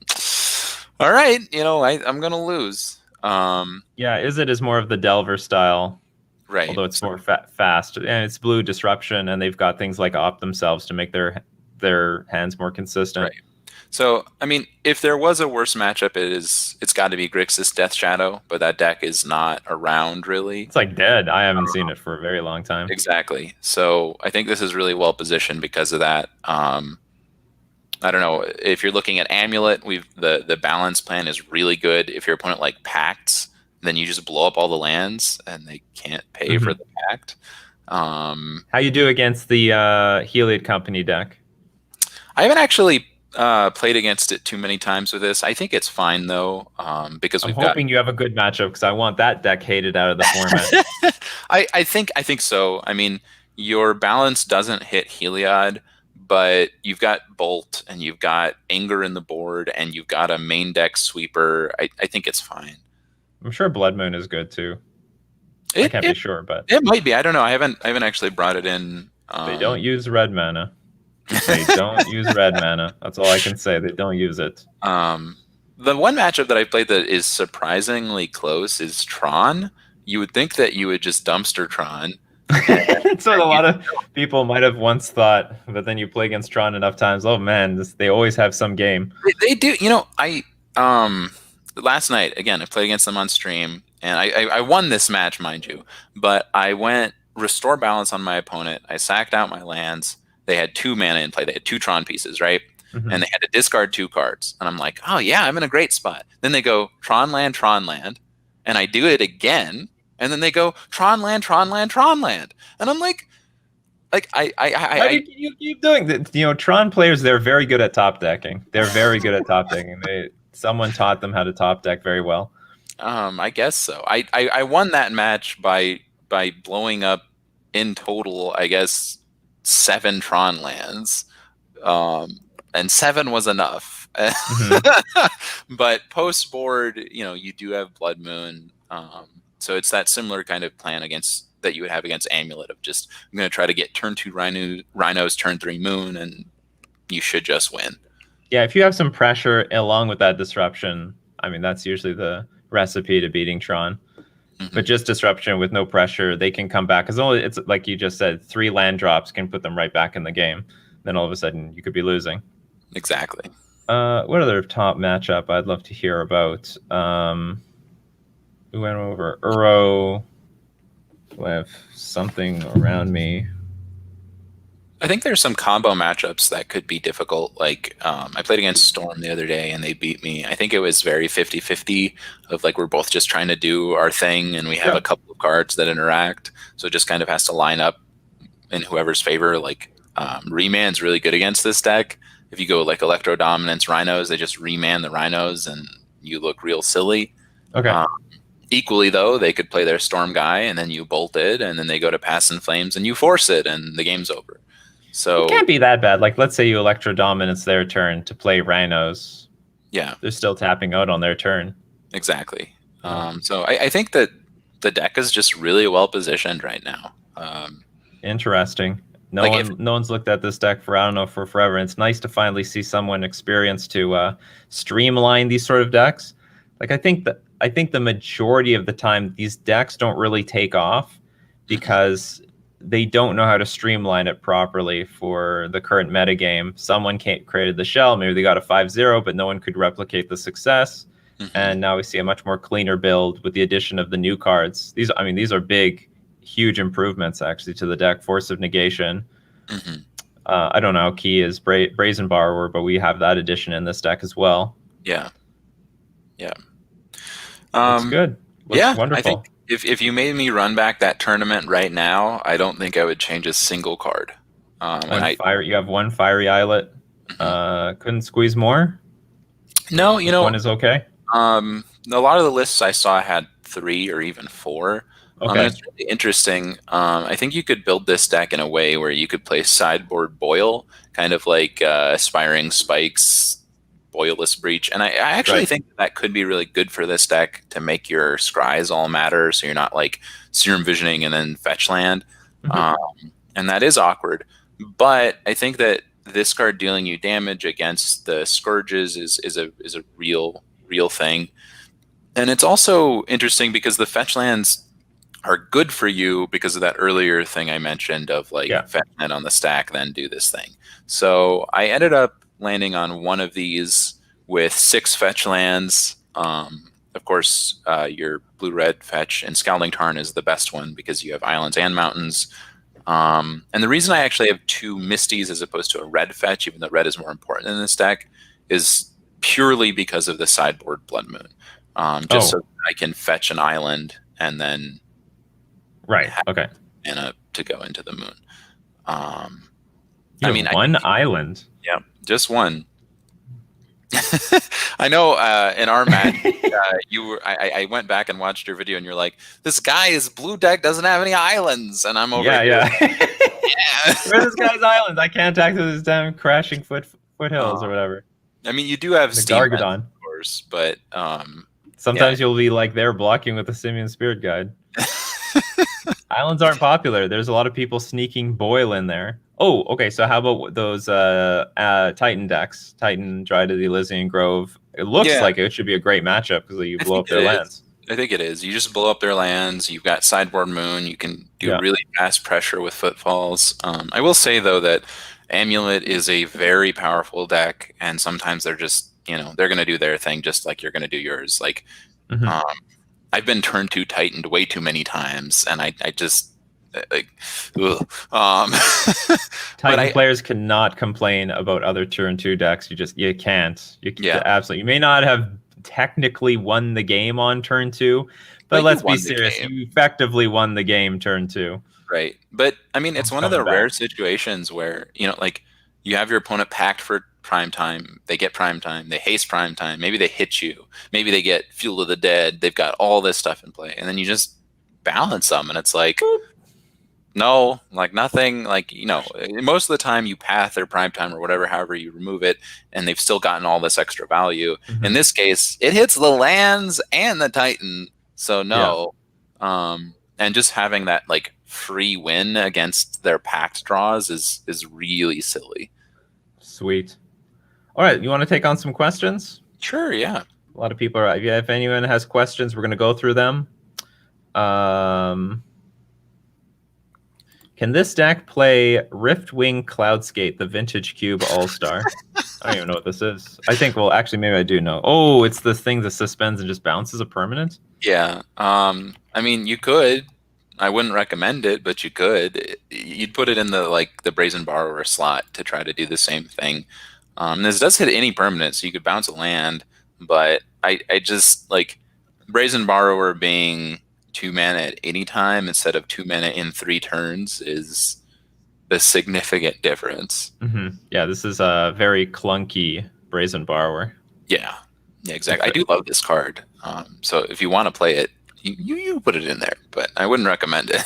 all right, I'm gonna lose. Izzet is more of the Delver style, right? Although it's more fast, and it's blue disruption, and they've got things like Op themselves to make their hands more consistent. Right. So, I mean, if there was a worse matchup, it's got to be Grixis Death Shadow, but that deck is not around really. It's like dead. I haven't seen it for a very long time. Exactly. So I think this is really well positioned because of that. I don't know if you're looking at Amulet. The balance plan is really good. If your opponent like Pacts, then you just blow up all the lands and they can't pay for the Pact. How you do against the Heliod Company deck? I haven't actually played against it too many times with this. I think it's fine though, because I'm hoping you have a good matchup because I want that deck hated out of the format. I think so. I mean, your balance doesn't hit Heliod, but you've got Bolt and you've got Anger in the board and you've got a main deck sweeper. I think it's fine. I'm sure Blood Moon is good too. I can't be sure, but it might be. I don't know. I haven't actually brought it in. They don't use red mana. They don't use red mana. That's all I can say. They don't use it. The one matchup that I played that is surprisingly close is Tron. You would think that you would just dumpster Tron. That's what a lot of people might have once thought, but then you play against Tron enough times. Oh man, they always have some game. They do. I last night again I played against them on stream, and I won this match, mind you. But I went restore balance on my opponent. I sacked out my lands. They had 2 mana in play. They had 2 Tron pieces, right? And they had to discard 2 cards. And I'm like, oh yeah, I'm in a great spot. Then they go Tron land, and I do it again. And then they go Tron land. And I'm like How do you keep doing that? Tron players, they're very good at top decking. They're very good at top decking. Someone taught them how to top deck very well. I guess so. I won that match by blowing up in total, I guess, 7 Tron lands, and 7 was enough. But post board, you do have Blood Moon, so it's that similar kind of plan that you would have against Amulet of just I'm going to try to get turn 2 Rhinos, turn 3 Moon, and you should just win. Yeah, if you have some pressure along with that disruption, I mean that's usually the recipe to beating Tron. But just disruption with no pressure, they can come back. Because it's like you just said, 3 land drops can put them right back in the game. Then all of a sudden, you could be losing. Exactly. What other top matchup I'd love to hear about? We went over Uro. Do I have something around me? I think there's some combo matchups that could be difficult. Like I played against Storm the other day and they beat me. I think it was very 50-50 of like we're both just trying to do our thing and we have a couple of cards that interact. So it just kind of has to line up in whoever's favor. Like Reman's really good against this deck. If you go like Electro Dominance Rhinos, they just reman the Rhinos and you look real silly. Okay. Equally though, they could play their Storm guy and then you bolt it and then they go to Pass in Flames and you force it and the game's over. So it can't be that bad. Like, let's say you Electro Dominance their turn to play Rhinos. Yeah. They're still tapping out on their turn. Exactly. So I think that the deck is just really well positioned right now. Interesting. No one's looked at this deck for forever. And it's nice to finally see someone experienced to streamline these sort of decks. Like, I think that I think the majority of the time these decks don't really take off because they don't know how to streamline it properly for the current metagame. Someone created the shell, maybe they got a 5-0, but no one could replicate the success. And now we see a much more cleaner build with the addition of the new cards. These are big, huge improvements actually to the deck. Force of Negation. I don't know how key is Brazen Borrower, but we have that addition in this deck as well. Yeah. Looks good. Looks wonderful. I think if you made me run back that tournament right now, I don't think I would change a single card. You have one Fiery Islet. Couldn't squeeze more? No, one is okay. A lot of the lists I saw had 3 or even 4. Okay. It's really interesting. I think you could build this deck in a way where you could play sideboard Boil, kind of like Aspiring Spikes, Boilless Breach. And I actually think that could be really good for this deck to make your scries all matter, so you're not like Serum Visioning and then fetch land. And that is awkward. But I think that this card dealing you damage against the Scourges is a real thing. And it's also interesting because the fetch lands are good for you because of that earlier thing I mentioned of fetch land on the stack, then do this thing. So I ended up landing on one of these with 6 fetch lands. Of course, your blue-red fetch and Scalding Tarn is the best one because you have islands and mountains. And the reason I actually have 2 Misties as opposed to a red fetch, even though red is more important in this deck, is purely because of the sideboard Blood Moon. So that I can fetch an island and then mana to go into the moon. One island. Yeah, just one. I know in our match, I went back and watched your video, and you're like, "This guy's blue deck doesn't have any islands," and I'm over here. Where's this guy's islands? I can't access his damn crashing foothills or whatever. I mean, you do have Steam, Gargadon, of course, but sometimes you'll be like there blocking with the Simeon Spirit Guide. Islands aren't popular. There's a lot of people sneaking Boil in there. Oh, okay. So how about those Titan decks? Titan, Dryad of the Elysian Grove. It looks like it should be a great matchup because you blow up their lands. I think it is. You just blow up their lands. You've got sideboard Moon. You can do really fast pressure with Footfalls. I will say, though, that Amulet is a very powerful deck, and sometimes they're just, they're going to do their thing just like you're going to do yours. Like, I've been turn 2 Titaned way too many times, and I just Titan players cannot complain about other turn 2 decks. You can't. Absolutely. You may not have technically won the game on turn 2, but let's be serious. You effectively won the game turn 2. Right. But I mean, it's one of the rare situations where, you have your opponent packed for prime time, they get prime time, they haste prime time, maybe they hit you, maybe they get Fuel of the Dead, they've got all this stuff in play, and then you just balance them, and it's like, no, like nothing, most of the time you path their prime time or whatever, however you remove it, and they've still gotten all this extra value. In this case, it hits the lands and the Titan, so no. And just having that free win against their packed draws is really silly. Sweet. All right, you want to take on some questions? Sure, yeah. A lot of people are. If anyone has questions, we're going to go through them. Can this deck play Riftwing Cloudskate, the Vintage Cube All-Star? I don't even know what this is. I think, maybe I do know. Oh, it's the thing that suspends and just bounces a permanent? Yeah. I mean, you could. I wouldn't recommend it, but you could. You'd put it in the Brazen Borrower slot to try to do the same thing. This does hit any permanent, so you could bounce a land, but I just Brazen Borrower being 2 mana at any time instead of 2 mana in 3 turns is a significant difference. Yeah, this is a very clunky Brazen Borrower. Yeah, exactly. I do love this card. So if you want to play it, you put it in there, but I wouldn't recommend it.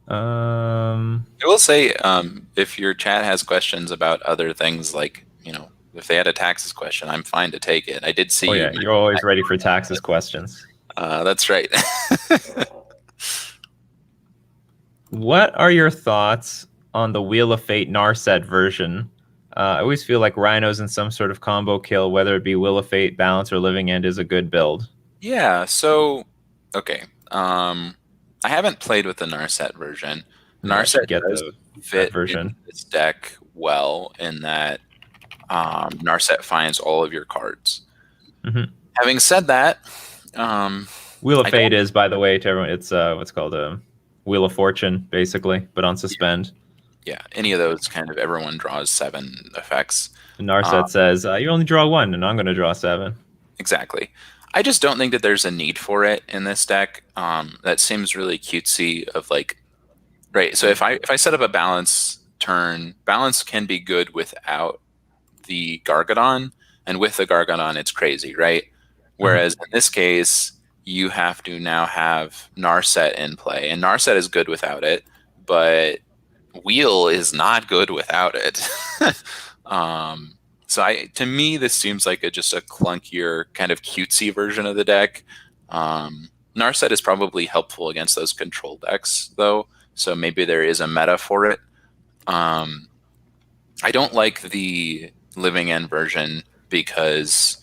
I will say, if your chat has questions about other things, if they had a taxes question, I'm fine to take it. I did see. Oh yeah, you're always ready for taxes questions. That's right. What are your thoughts on the Wheel of Fate Narset version? I always feel like Rhinos in some sort of combo kill, whether it be Will of Fate, Balance, or Living End, is a good build. Yeah, so okay. I haven't played with the Narset version. Yeah, I should Narset get does that fit into version. this deck well in that Narset finds all of your cards. Hmm. Having said that, um, Wheel of I Fate don't. is, by the way, to everyone, it's what's called a Wheel of Fortune, basically, but on suspend. Yeah, any of those kind of everyone draws 7 effects. And Uh, Narset says, you only draw one, and I'm going to draw 7. exactly. I just don't think that there's a need for it in this deck. That seems really cutesy. Of like, right. So if I set up a balance turn, balance can be good without the Gargadon, and with the Gargadon, it's crazy, right? Hmm. Whereas in this case, you have to now have Narset in play, and Narset is good without it, but Wheel is not good without it. um, so to me, this seems like just a clunkier, kind of cutesy version of the deck. Narset is probably helpful against those control decks, though, so maybe there is a meta for it. Um, I don't like the Living End version because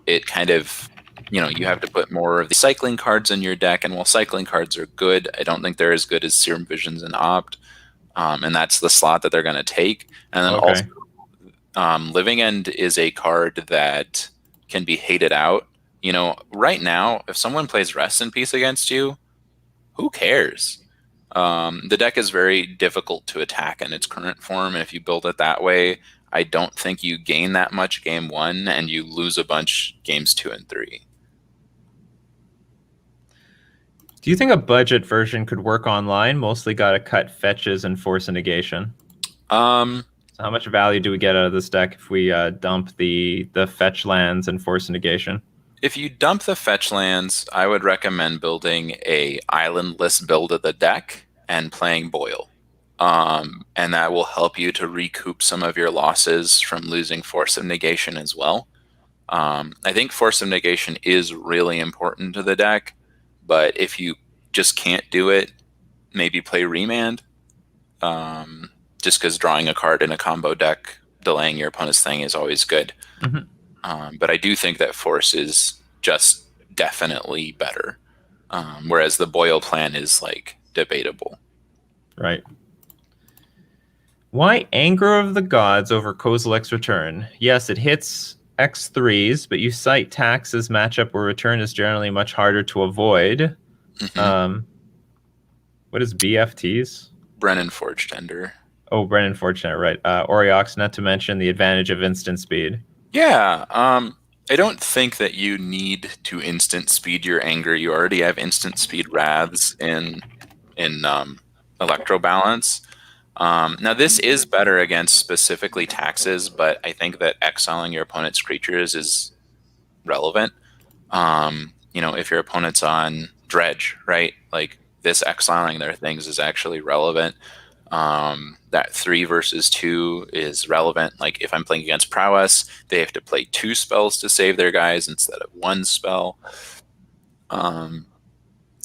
it kind of, you have to put more of the cycling cards in your deck, and while cycling cards are good, I don't think they're as good as Serum Visions and Opt. And that's the slot that they're going to take. And then also, Okay. Living End is a card that can be hated out. Right now, if someone plays Rest in Peace against you, who cares? The deck is very difficult to attack in its current form, and if you build it that way, I don't think you gain that much game 1, and you lose a bunch games 2 and 3. Do you think a budget version could work online? Mostly got to cut fetches and force a negation. Um, So how much value do we get out of this deck if we dump the fetch lands and force a negation? if you dump the fetch lands, I would recommend building a islandless build of the deck and playing Boil. And that will help you to recoup some of your losses from losing Force of Negation as well. I think Force of Negation is really important to the deck, but if you just can't do it, maybe play Remand. Just because drawing a card in a combo deck, delaying your opponent's thing is always good. Hmm. But I do think that Force is just definitely better, whereas the Boil plan is like debatable. Right. Why Anger of the Gods over Kozilek's Return? Yes, it hits X3s, but you cite taxes matchup where return is generally much harder to avoid. Hmm. Um, what is BFTs? Brennan Forge Tender. Oh, Brennan Fortunate, right. Oriox, not to mention the advantage of instant speed. Yeah, I don't think that you need to instant speed your anger. You already have instant speed Wraths in Electrobalance. Now this is better against specifically taxes, but I think that exiling your opponent's creatures is relevant. If your opponent's on Dredge, right? Like this exiling their things is actually relevant. That 3 versus 2 is relevant. Like if I'm playing against Prowess, they have to play 2 spells to save their guys instead of 1 spell.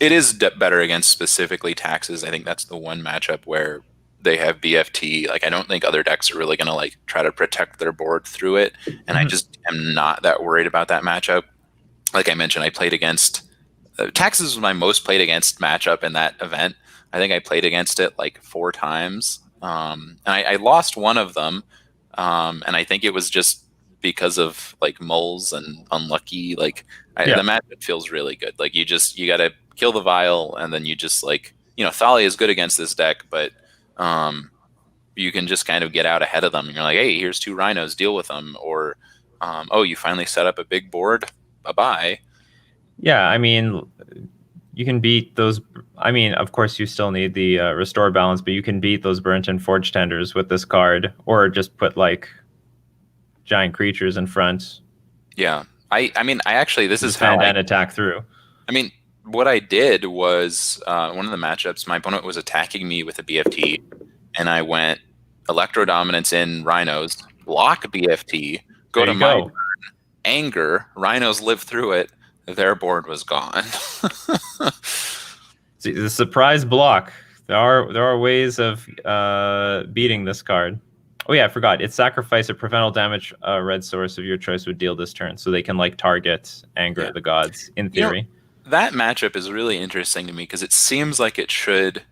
It is better against specifically taxes. I think that's the one matchup where they have BFT. Like I don't think other decks are really going to like try to protect their board through it, and I just am not that worried about that matchup. Like I mentioned, I played against taxes was my most played against matchup in that event. I think I played against it like 4 times, and I lost one of them, and I think it was just because of like moles and unlucky. Like the Yeah. matchup feels really good. Like you got to kill the vial, and then you just like Thalia is good against this deck, but you can just kind of get out ahead of them. And you're like, hey, here's 2 rhinos, deal with them, or oh, you finally set up a big board. Bye bye. Yeah, I mean, you can beat those. I mean, of course, you still need the restore balance, but you can beat those burnt and forge tenders with this card, or just put like giant creatures in front. Yeah. I mean, I actually, this is how Defend and attack through. I mean, what I did was one of the matchups, my opponent was attacking me with a BFT, and I went Electro Dominance in Rhinos, block BFT, go There to you my go. anger, Rhinos live through it, their board was gone. See, the surprise block. There are ways of beating this card. Oh yeah, I forgot. It's sacrifice a preventable damage red source of your choice would deal this turn, so they can like target Anger Yeah. of the Gods in You know, theory. that matchup is really interesting to me because it seems like it should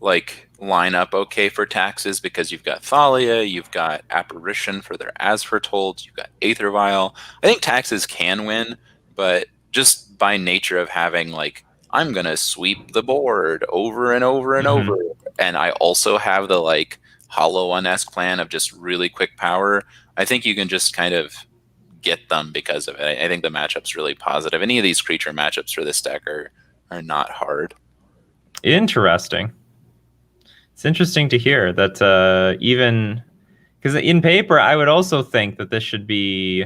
like line up okay for taxes because you've got Thalia, you've got Apparition for their As Foretold, you've got Aether Vial. I think taxes can win, but just by nature of having like I'm gonna sweep the board over and over and over, Hmm. and I also have the like Hollow One-esque plan of just really quick power. I think you can just kind of get them because of it. I think the matchup's really positive. Any of these creature matchups for this deck are not hard. Interesting. It's interesting to hear that even because in paper, I would also think that this should be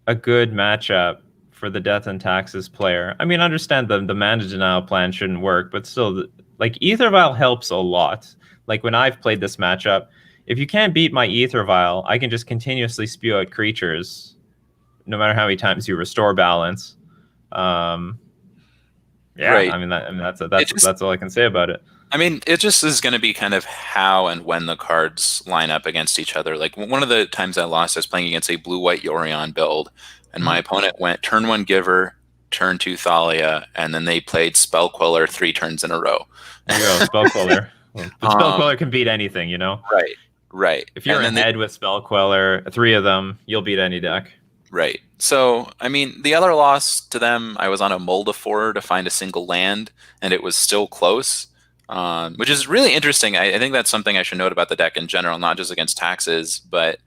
a good matchup for the Death and Taxes player. I mean, I understand the mana denial plan shouldn't work, but still, like Aether Vial helps a lot. Like when I've played this matchup, if you can't beat my Aether Vial, I can just continuously spew out creatures, no matter how many times you restore balance. Um, yeah, Right. I mean, It just that's all I can say about it. I mean, it just is going to be kind of how and when the cards line up against each other. Like one of the times I lost, I was playing against a blue-white Yorion build, and my opponent went turn one Giver, turn two Thalia, and then they played Spell Queller 3 turns in a row. There you go, Spell Queller. But Spell Queller can beat anything, you know? Right, right. If you're And then they, ahead with Spell Queller, three of them, you'll beat any deck. right. So, I mean, the other loss to them, I was on a Moldafor to find a single land, and it was still close, which is really interesting. I think that's something I should note about the deck in general, not just against taxes, but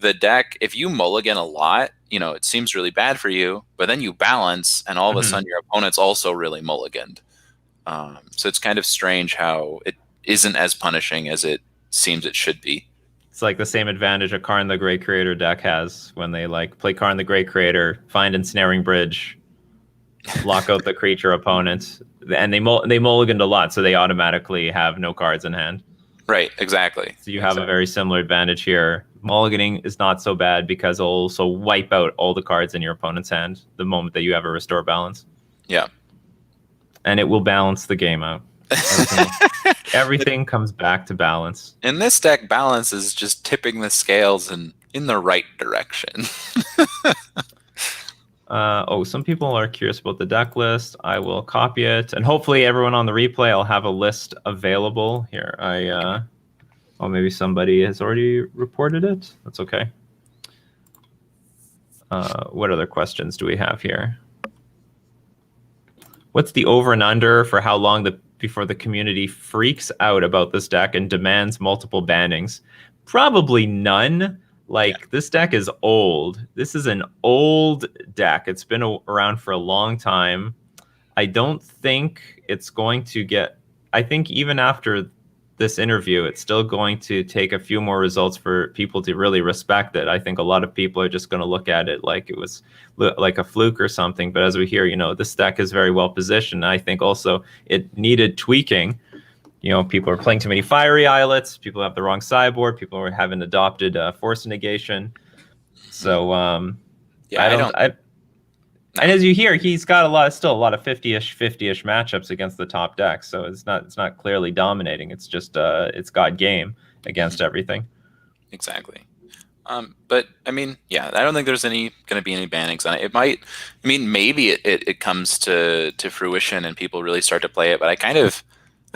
the deck, if you mulligan a lot, you know, it seems really bad for you, but then you balance, and all of a Mhm. sudden your opponent's also really mulliganed. So it's kind of strange how it isn't as punishing as it seems it should be. It's like the same advantage a Karn the Great Creator deck has when they like play Karn the Great Creator, find Ensnaring Bridge, lock out the creature opponent, and they mulliganed a lot, so they automatically have no cards in hand. Right, exactly. So you have a very similar advantage here. Mulliganing is not so bad because it'll also wipe out all the cards in your opponent's hand the moment that you have a restore balance. Yeah. And it will balance the game out. Everything comes back to balance. In this deck, balance is just tipping the scales in the right direction. Some people are curious about the deck list. I will copy it, and hopefully everyone on the replay, I'll have a list available here. Maybe somebody has already reported it. That's okay. What other questions do we have here? What's the over and under for how long before the community freaks out about this deck and demands multiple bannings? Probably none. This deck is old. This is an old deck. It's been around for a long time. I don't think it's going to get... I think even after this interview, it's still going to take a few more results for people to really respect it. I think a lot of people are just going to look at it like it was like a fluke or something. But as we hear, this deck is very well positioned. I think also it needed tweaking. People are playing too many fiery islets. People have the wrong sideboard. People haven't adopted force negation. So Yeah, and as you hear, he's got still a lot of 50-ish matchups against the top decks. So it's not clearly dominating. It's just it's got game against everything. Exactly. But I mean, yeah, I don't think there's going to be any bannings on it. It might, I mean, maybe it comes to fruition and people really start to play it. But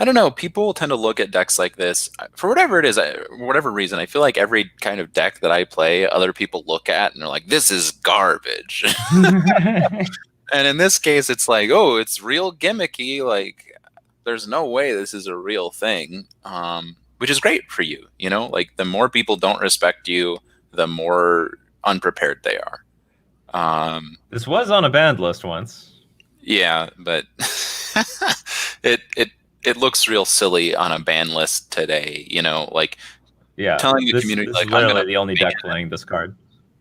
I don't know. People tend to look at decks like this for whatever it is, whatever reason. I feel like every kind of deck that I play, other people look at and they're like, "This is garbage." And in this case, it's like, "Oh, it's real gimmicky." Like, there's no way this is a real thing, which is great for you. Like the more people don't respect you, the more unprepared they are. This was on a banned list once. Yeah, but it looks real silly on a ban list today. Like telling the community this like is literally I'm gonna the only deck playing this card.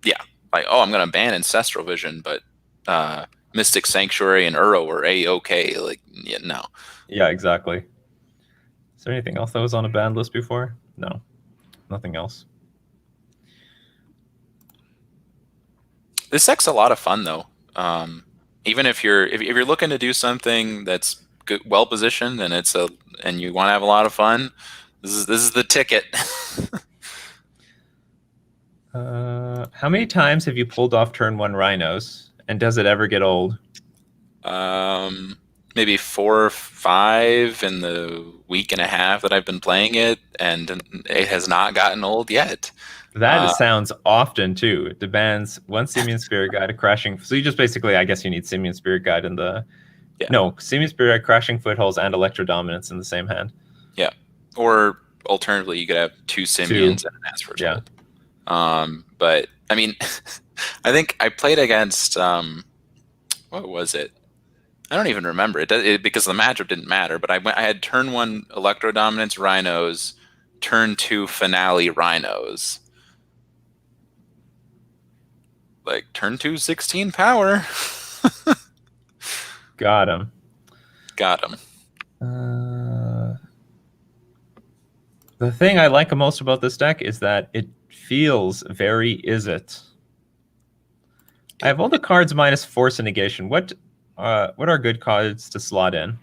Yeah, like I'm gonna ban Ancestral Vision, but Mystic Sanctuary and Uro are a-okay. Like no. Yeah, exactly. Is there anything else that was on a banned list before? No, nothing else. This deck's a lot of fun though. Even if you're looking to do something that's good, well positioned and you want to have a lot of fun, This is the ticket. How many times have you pulled off turn 1 rhinos, and does it ever get old? Maybe 4 or 5 in the week and a half that I've been playing it, and it has not gotten old yet. That sounds often too. It demands one Simeon Spirit Guide, a Crashing. So you just basically, I guess you need Simeon Spirit Guide in the. Yeah. No, Simeon Spirit Guide, Crashing Footholds, and Electrodominance in the same hand. Yeah. Or alternatively, you could have 2 Simeons and an As Foretold. Yeah. But I mean, I think I played against what was it? I don't even remember it because the matchup didn't matter. But I had turn 1 Electrodominance Rhinos, turn 2 Finale Rhinos. Like turn 2 16 power. Got him. Got him. The thing I like most about this deck is that it feels very Is It. I have all the cards minus Force and Negation. What are good cards to slot in?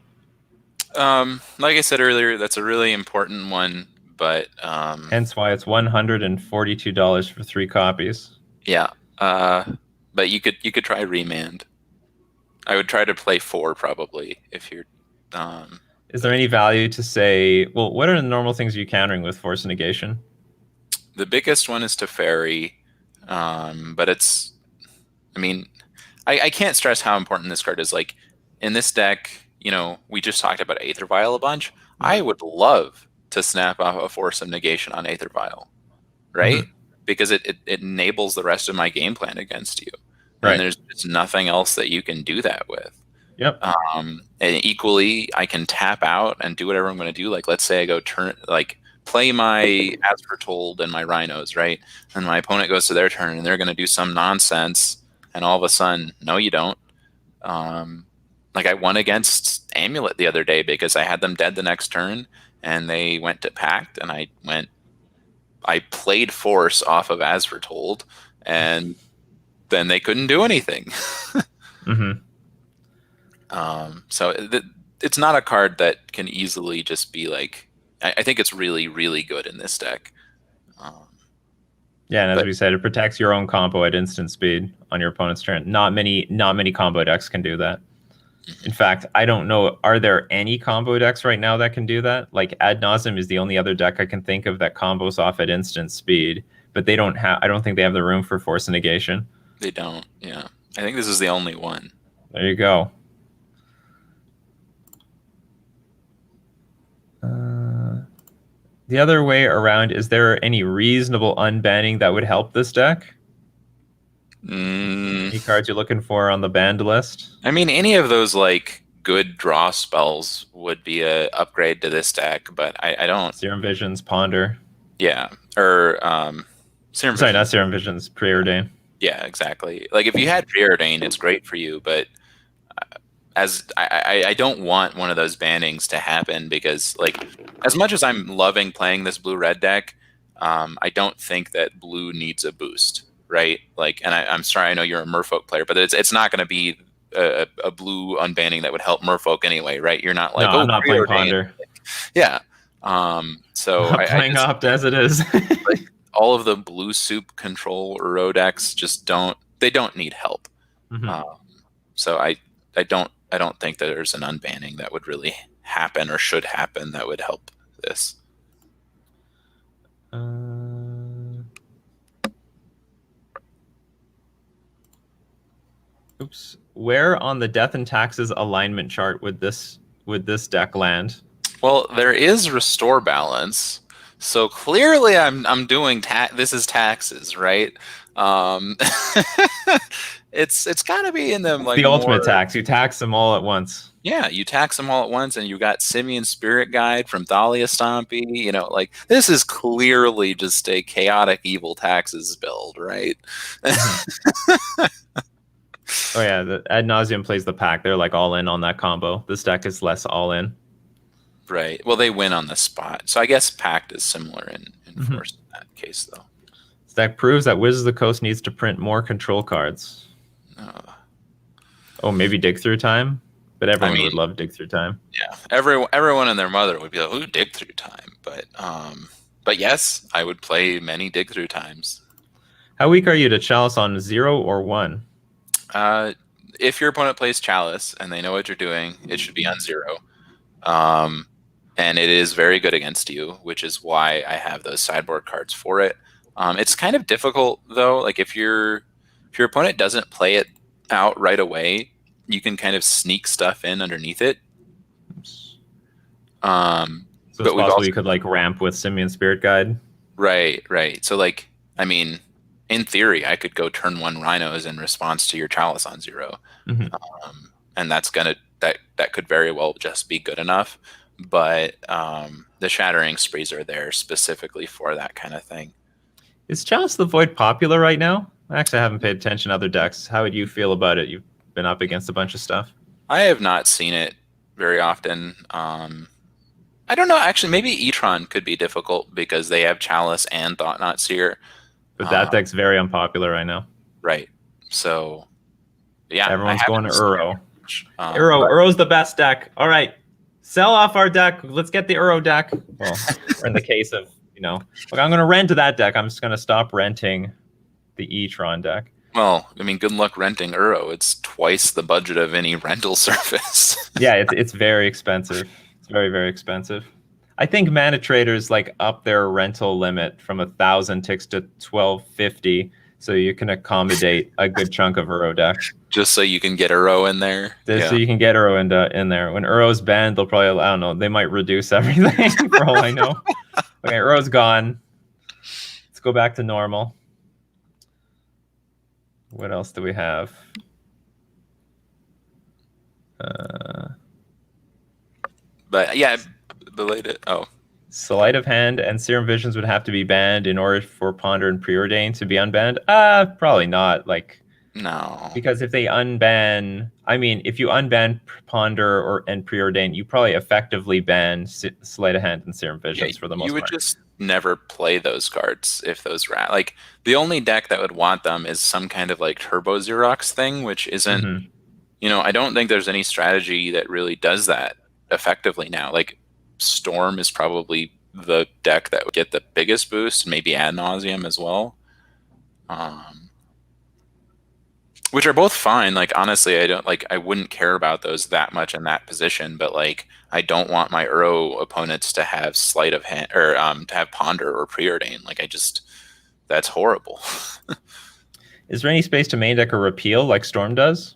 Like I said earlier, that's a really important one, but hence why it's $142 for 3 copies. Yeah. But you could try Remand. I would try to play 4 probably if you're. Is there any value to say? Well, what are the normal things you're countering with Force and Negation? The biggest one is Teferi, but it's. I mean, I can't stress how important this card is. Like in this deck, we just talked about Aether Vial a bunch. I would love to snap off a Force of Negation on Aether Vial, right? Mm-hmm. Because it enables the rest of my game plan against you. Right. And there's nothing else that you can do that with. Yep. And equally, I can tap out and do whatever I'm going to do. Like, let's say I go play my As Foretold and my Rhinos, right? And my opponent goes to their turn and they're going to do some nonsense. And all of a sudden, no, you don't. Like I won against Amulet the other day because I had them dead the next turn and they went to Pact and I played Force off of As Foretold and then they couldn't do anything. Mm-hmm. So it's not a card that can easily just be like. I think it's really, really good in this deck. Yeah, and as we said, it protects your own combo at instant speed on your opponent's turn. Not many combo decks can do that. In fact, I don't know. Are there any combo decks right now that can do that? Like Ad Nauseam is the only other deck I can think of that combos off at instant speed, but they don't have. I don't think they have the room for Force and Negation. They don't. Yeah, I think this is the only one. There you go. The other way around, is there any reasonable unbanning that would help this deck? Any cards you're looking for on the banned list? I mean, any of those like good draw spells would be a upgrade to this deck, but I don't. Serum Visions, Ponder. Yeah, or Serum. Sorry, not Serum Visions. Preordain. Yeah, exactly. Like if you had Preordain, it's great for you, but as I don't want one of those bannings to happen because, like, as much as I'm loving playing this blue-red deck, I don't think that blue needs a boost, right? Like, and I'm sorry, I know you're a Merfolk player, but it's not going to be a blue unbanning that would help Merfolk anyway, right? You're not like, no, I'm not playing Ponder. Yeah. So I'm playing Opt as it is. Like, all of the blue soup control Uro decks just don't need help. Mm-hmm. So I don't think that there's an unbanning that would really happen or should happen that would help this. Oops. Where on the Death and Taxes alignment chart would this deck land? Well, there is Restore Balance. So clearly I'm doing this is taxes, right? It's got to be in them like the ultimate tax. You tax them all at once. Yeah, you tax them all at once, and you got Simeon Spirit Guide from Thalia Stompy. Like this is clearly just a chaotic evil taxes build, right? Oh yeah, the Ad Nauseam plays the pack. They're like all in on that combo. This deck is less all in. Right. Well, they win on the spot, so I guess Pact is similar in Force in that case, though. This deck proves that Wizards of the Coast needs to print more control cards. Oh, maybe Dig Through Time? But I everyone mean, would love Dig Through Time. yeah, everyone and their mother would be like, "Ooh, dig through time." But yes, I would play many dig through times. How weak are you to Chalice on 0 or 1? Uh, if your opponent plays Chalice and they know what you're doing, it should be on 0. Um, and it is very good against you, which is why I have those sideboard cards for it. It's kind of difficult though. Like if your opponent doesn't play it out right away, you can kind of sneak stuff in underneath it. So it's But we've possible also you could like ramp with Simeon Spirit Guide. right. So like, I mean, in theory, I could go turn 1 rhinos in response to your Chalice on 0, Mhm. and that could very well just be good enough. But the Shattering Sprees are there specifically for that kind of thing. Is Chalice the Void popular right now? I actually haven't paid attention to other decks. How would you feel about it? You've been up against a bunch of stuff. I have not seen it very often. I don't know. Actually, maybe E-Tron could be difficult because they have Chalice and Thought-Knot Seer. But that deck's very unpopular right now. Right. So, yeah. Everyone's going to Uro. But Uro's the best deck. All right. Sell off our deck. Let's get the Uro deck. Well, in the case of, look, I'm going to rent that deck. I'm just going to stop renting the E-Tron deck. well, I mean, good luck renting Uro. It's twice the budget of any rental service. Yeah, it's very expensive. It's very, very expensive. I think Mana Traders like up their rental limit from 1,000 ticks to 1,250, so you can accommodate a good chunk of Uro decks. Just so you can get Uro in there. So you can get Uro in there. When Uro's banned, they'll probably, I don't know, they might reduce everything for all I know. Okay, Uro's gone. Let's go back to normal. What else do we have? But yeah, belated. Oh, Sleight of Hand and Serum Visions would have to be banned in order for Ponder and Preordain to be unbanned. Probably not. Like, no. because if they unban, if you unban Ponder and Preordain, you probably effectively ban Sleight of Hand and Serum Visions for the most part. You would just never play those cards if those ran. Like, the only deck that would want them is some kind of like Turbo Xerox thing, which isn't, I don't think there's any strategy that really does that effectively now. Like, Storm is probably the deck that would get the biggest boost, maybe Ad Nauseam as well. Which are both fine. Like, honestly, I wouldn't care about those that much in that position, but like, I don't want my Uro opponents to have Sleight of Hand or to have Ponder or Preordain. Like, that's horrible. Is there any space to main deck a repeal like Storm does?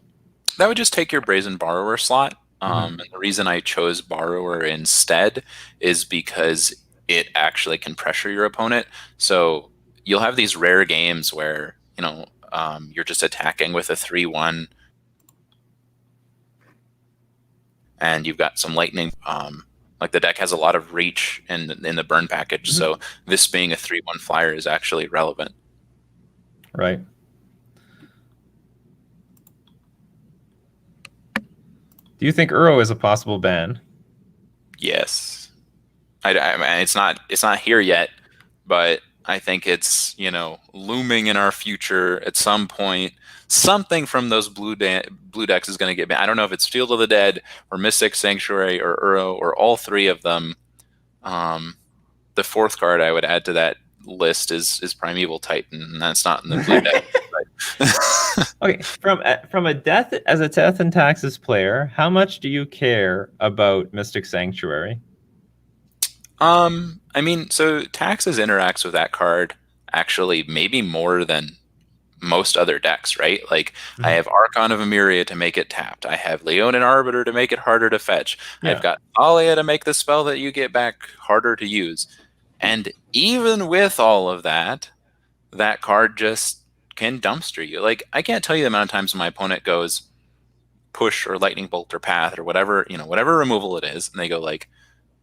That would just take your Brazen Borrower slot. And the reason I chose Borrower instead is because it actually can pressure your opponent. So you'll have these rare games where, you're just attacking with a 3/1 and you've got some lightning. Like, the deck has a lot of reach in the burn package. So this being a 3/1 flyer is actually relevant. Right. Do you think Uro is a possible ban? Yes. I mean, it's not here yet, but I think it's, looming in our future at some point. Something from those blue decks is going to get banned. I don't know if it's Field of the Dead or Mystic Sanctuary or Uro or all three of them. The fourth card I would add to that list is Primeval Titan, and that's not in the blue deck. Okay, from a Death and Taxes player, how much do you care about Mystic Sanctuary? So Taxes interacts with that card actually maybe more than most other decks, right? Like, I have Archon of Emeria to make it tapped. I have Leonin Arbiter to make it harder to fetch. Yeah. I've got Thalia to make the spell that you get back harder to use. And even with all of that, that card just can dumpster you. Like, I can't tell you the amount of times my opponent goes push or lightning bolt or path or whatever, whatever removal it is, and they go like,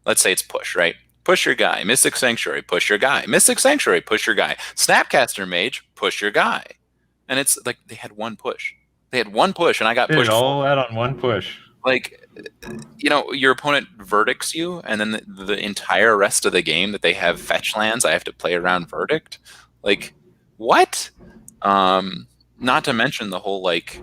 let's say it's push, right? Push your guy. Mystic Sanctuary, push your guy. Mystic Sanctuary, push your guy. Snapcaster Mage, push your guy. And it's like they had one push. They had one push, and I got pushed. All that on one push. Like, your opponent verdicts you, and then the entire rest of the game that they have fetch lands, I have to play around verdict. Like, what? Not to mention the whole, like,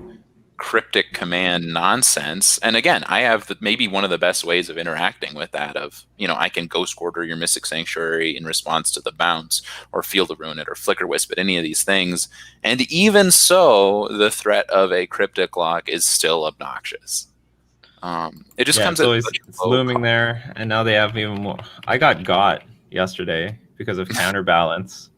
cryptic command nonsense. And again, I have maybe one of the best ways of interacting with that of, I can Ghost Quarter your Mystic Sanctuary in response to the bounce, or Field of Ruin it, or Flicker Wisp it, any of these things. And even so, the threat of a cryptic lock is still obnoxious. It just comes so it's looming there, and now they have even more. I got yesterday because of Counterbalance.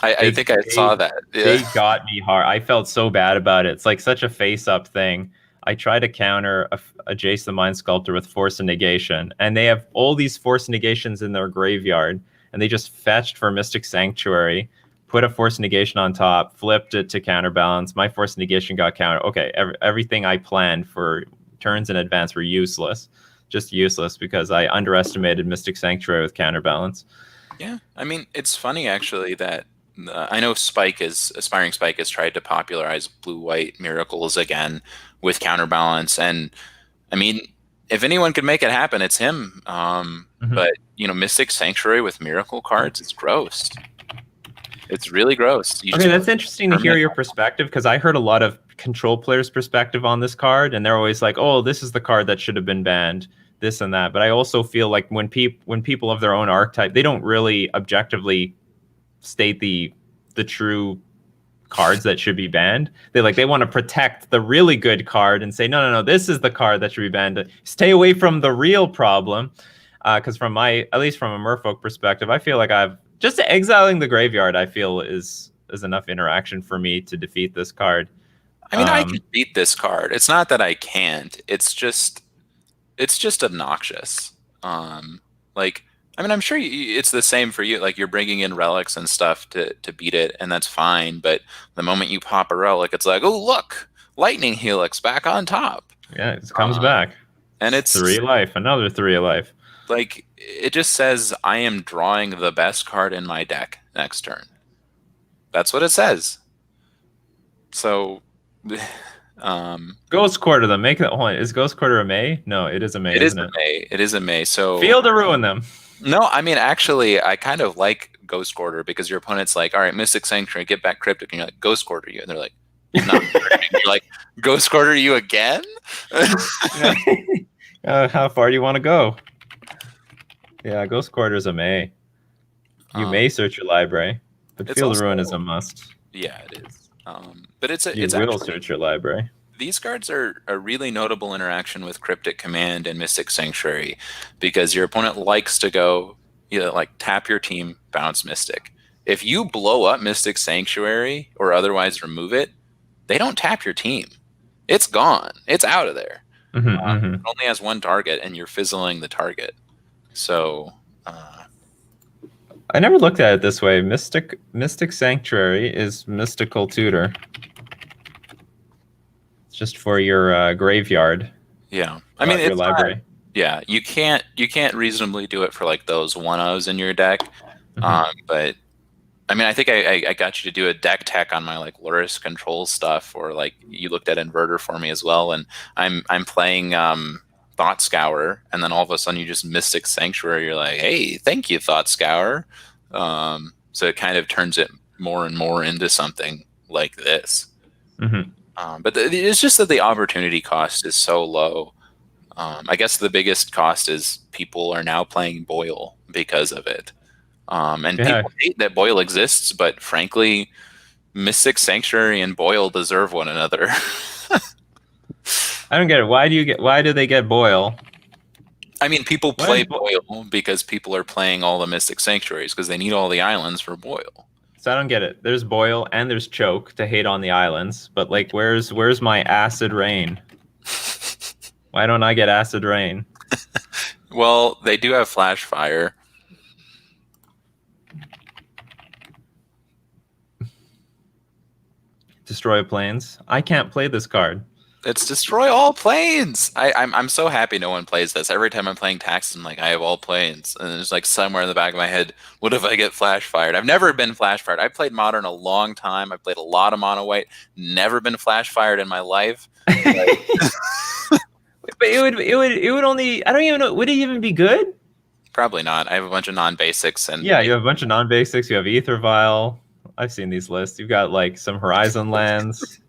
I think I saw that. Yeah. They got me hard. I felt so bad about it. It's like such a face-up thing. I try to counter a Jace the Mind Sculptor with Force and Negation, and they have all these Force Negations in their graveyard, and they just fetched for Mystic Sanctuary, put a Force Negation on top, flipped it to Counterbalance. My Force Negation got countered. Okay, everything I planned for turns in advance were useless. Just useless because I underestimated Mystic Sanctuary with Counterbalance. Yeah, I mean, it's funny actually that I know Aspiring Spike has tried to popularize blue-white miracles again with Counterbalance, and I mean, if anyone could make it happen, it's him. But Mystic Sanctuary with miracle cards, it's gross. It's really gross. Okay, that's interesting to hear your perspective, because I heard a lot of control players' perspective on this card, and they're always like, "Oh, this is the card that should have been banned." This and that. But I also feel like when people of their own archetype, they don't really objectively state the true cards that should be banned. They want to protect the really good card and say, no, this is the card that should be banned. Stay away from the real problem. Because at least from a Merfolk perspective, I feel like I've just exiling the graveyard, I feel is enough interaction for me to defeat this card. I mean, I can beat this card. It's not that I can't. It's just obnoxious. I'm sure it's the same for you. Like, you're bringing in relics and stuff to beat it, and that's fine. But the moment you pop a relic, it's like, oh, look, Lightning Helix back on top. Yeah, it comes back. And it's 3 life, another 3 life. Like, it just says, I am drawing the best card in my deck next turn. That's what it says. So... Ghost Quarter them. Make that one. Is Ghost Quarter a May? No, it is a May. It is a May. It is a May. So Field to ruin them. No, I mean, actually, I kind of like Ghost Quarter because your opponent's like, all right, Mystic Sanctuary, get back Cryptic, and you're like, Ghost Quarter you, and they're like, not Cryptic. You're like, Ghost Quarter you again? How far do you want to go? Yeah, Ghost Quarter is a May. You may search your library, but Field to Ruin is a must. Yeah, it is. But it's will actually search your library. These cards are a really notable interaction with Cryptic Command and Mystic Sanctuary, because your opponent likes to go, tap your team, bounce Mystic. If you blow up Mystic Sanctuary or otherwise remove it, they don't tap your team. It's gone. It's out of there. It only has one target, and you're fizzling the target. So... I never looked at it this way. Mystic Sanctuary is mystical tutor. It's just for your graveyard. Yeah, I mean, your library. Yeah, you can't reasonably do it for like those 1-0s in your deck. But I mean, I think I got you to do a deck tech on my like Luris control stuff, or like you looked at Inverter for me as well, and I'm playing Thought Scour, and then all of a sudden you just Mystic Sanctuary. You're like, hey, thank you, Thought Scour. So it kind of turns it more and more into something like this. But it's just that the opportunity cost is so low. I guess the biggest cost is people are now playing Boil because of it. And people hate that Boil exists, but frankly, Mystic Sanctuary and Boil deserve one another. I don't get it. Why do they get Boil? I mean, people play Boil because people are playing all the Mystic Sanctuaries because they need all the islands for Boil. So I don't get it. There's Boil and there's Choke to hate on the islands, but like, where's my Acid Rain? Why don't I get Acid Rain? Well, they do have Flash Fire. Destroy Plains. I can't play this card. It's Destroy All Planes. I'm so happy no one plays this. Every time I'm playing Taxes, I'm like, I have all planes. And there's like somewhere in the back of my head, what if I get Flash Fired? I've never been Flash Fired. I've played Modern a long time. I've played a lot of Mono White. Never been Flash Fired in my life. But it would only, I don't even know, would it even be good? Probably not. I have a bunch of non-basics. And yeah, you have a bunch of non-basics. You have Ether Vial. I've seen these lists. You've got like some Horizon lands.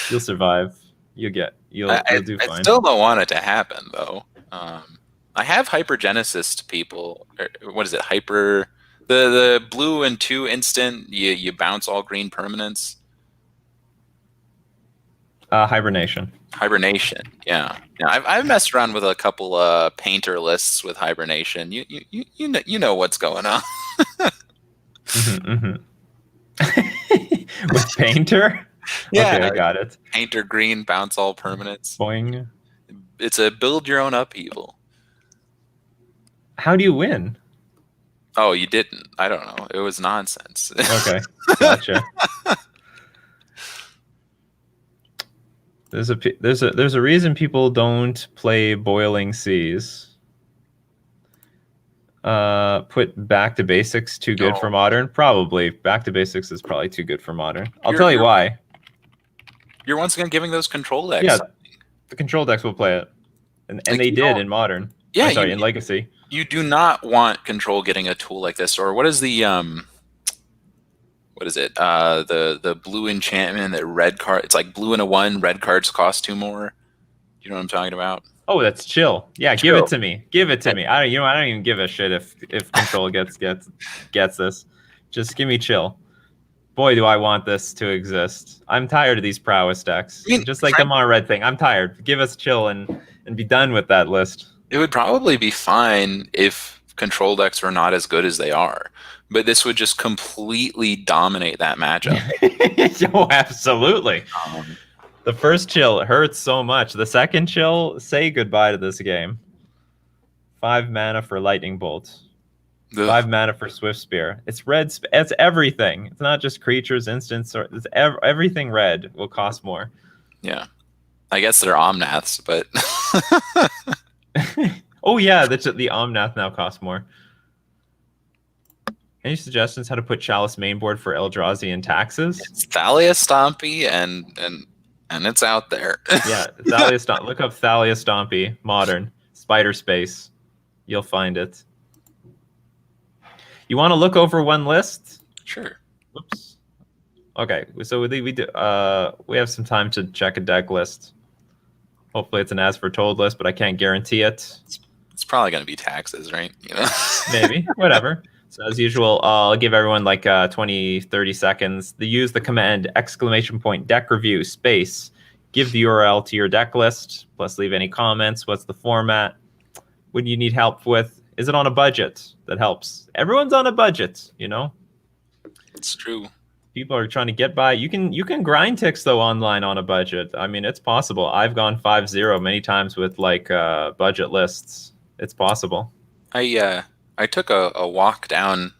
You'll survive. you'll do I fine. still don't want it to happen though. I have hypergenesis to people. What is it? The blue and 2 instant. You bounce all green permanents. Hibernation. Hibernation. Yeah. I've messed around with a couple painter lists with hibernation. You know what's going on. With painter. Yeah. Okay, I got it. Painter green, bounce all permanents. Boing. It's a build your own upheaval. How do you win? Oh, you didn't. I don't know. It was nonsense. Okay, gotcha. There's a reason people don't play Boiling Seas. Put Back to Basics too good for Modern? Probably. Back to Basics is probably too good for Modern. I'll tell you why. You're once again giving those control decks. Yeah, the control decks will play it. And like, they did in Modern. Yeah, in Legacy. You do not want control getting a tool like this. Or what is the what is it? The blue enchantment that red card. It's like blue and a 1. Red cards cost 2 more. You know what I'm talking about? Oh, that's chill. Yeah, chill. Give it to me. Give it to me. I don't even give a shit if control gets this. Just give me chill. Boy, do I want this to exist. I'm tired of these prowess decks. Just like the mono red thing. I'm tired. Give us chill and be done with that list. It would probably be fine if control decks were not as good as they are. But this would just completely dominate that matchup. Oh, absolutely. The first chill hurts so much. The second chill, say goodbye to this game. 5 mana for Lightning Bolt. 5 mana for Swift Spear. It's red. It's everything. It's not just creatures, instants, or it's everything red will cost more. Yeah. I guess they're Omnaths, but... Oh, yeah, the Omnath now costs more. Any suggestions how to put Chalice mainboard for Eldrazi and taxes? It's Thalia Stompy, and it's out there. Yeah, Thalia Stompy. Look up Thalia Stompy, Modern, SpiderSpace. You'll find it. You want to look over one list? Sure. Oops. Okay, so we have some time to check a deck list. Hopefully it's an As Foretold list, but I can't guarantee it. It's probably going to be taxes, right? You know? Maybe, whatever. So as usual, I'll give everyone like 20, 30 seconds. Use the command !deck review space. Give the URL to your deck list, plus leave any comments. What's the format? What do you need help with? Is it on a budget? That helps. Everyone's on a budget, you know? It's true. People are trying to get by. You can grind ticks though online on a budget. I mean, it's possible. I've gone 5-0 many times with like budget lists. It's possible. I took a walk down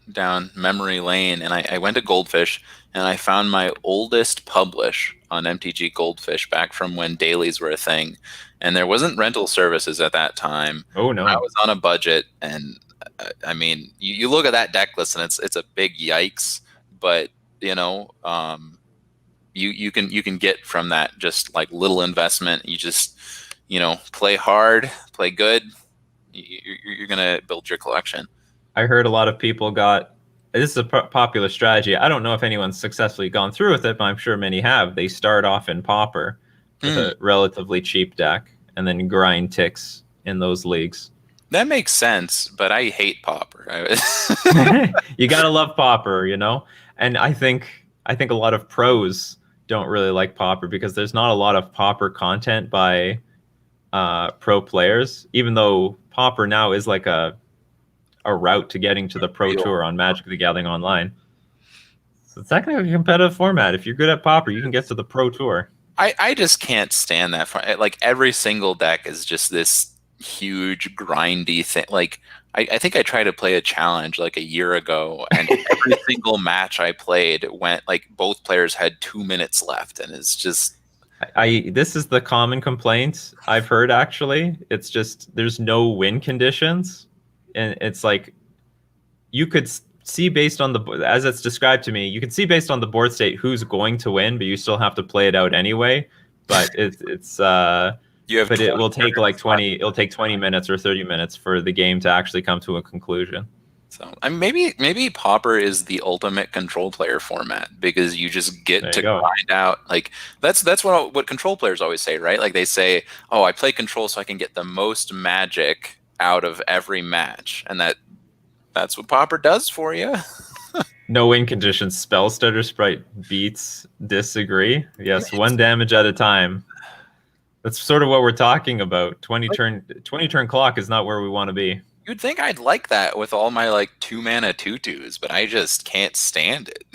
memory lane, and I went to Goldfish, and I found my oldest publish on MTG Goldfish back from when dailies were a thing, and there wasn't rental services at that time. Oh no! I was on a budget, and I mean, you look at that deck list, and it's a big yikes. But you know, you can get from that just like little investment. You just play hard, play good. You're gonna build your collection. I heard a lot of people this is a popular strategy. I don't know if anyone's successfully gone through with it, but I'm sure many have. They start off in Pauper with a relatively cheap deck and then grind ticks in those leagues. That makes sense, but I hate Pauper. You gotta love Pauper, you know? And I think a lot of pros don't really like Pauper because there's not a lot of Pauper content by pro players, even though Pauper now is like a route to getting to the Pro Tour on Magic the Gathering Online. So it's technically a competitive format. If you're good at Pauper, you can get to the Pro Tour. I just can't stand that. Like every single deck is just this huge grindy thing. Like I think I tried to play a challenge like a year ago, and every single match I played went like both players had 2 minutes left, and it's just. This is the common complaint I've heard, actually. It's just there's no win conditions. And it's like you could see based on as it's described to me, you can see based on the board state who's going to win, but you still have to play it out anyway. But it will take like 20 minutes or 30 minutes for the game to actually come to a conclusion. So I mean, maybe Pauper is the ultimate control player format because you just get There to you go. grind out. Like that's what control players always say, right? Like they say, "Oh, I play control so I can get the most magic out of every match," and that's what Pauper does for you. No win conditions. Spell stutter sprite beats disagree. Yes, one damage at a time. That's sort of what we're talking about. 20 turn clock is not where we want to be. You'd think I'd like that with all my like 2-mana tutus, but I just can't stand it.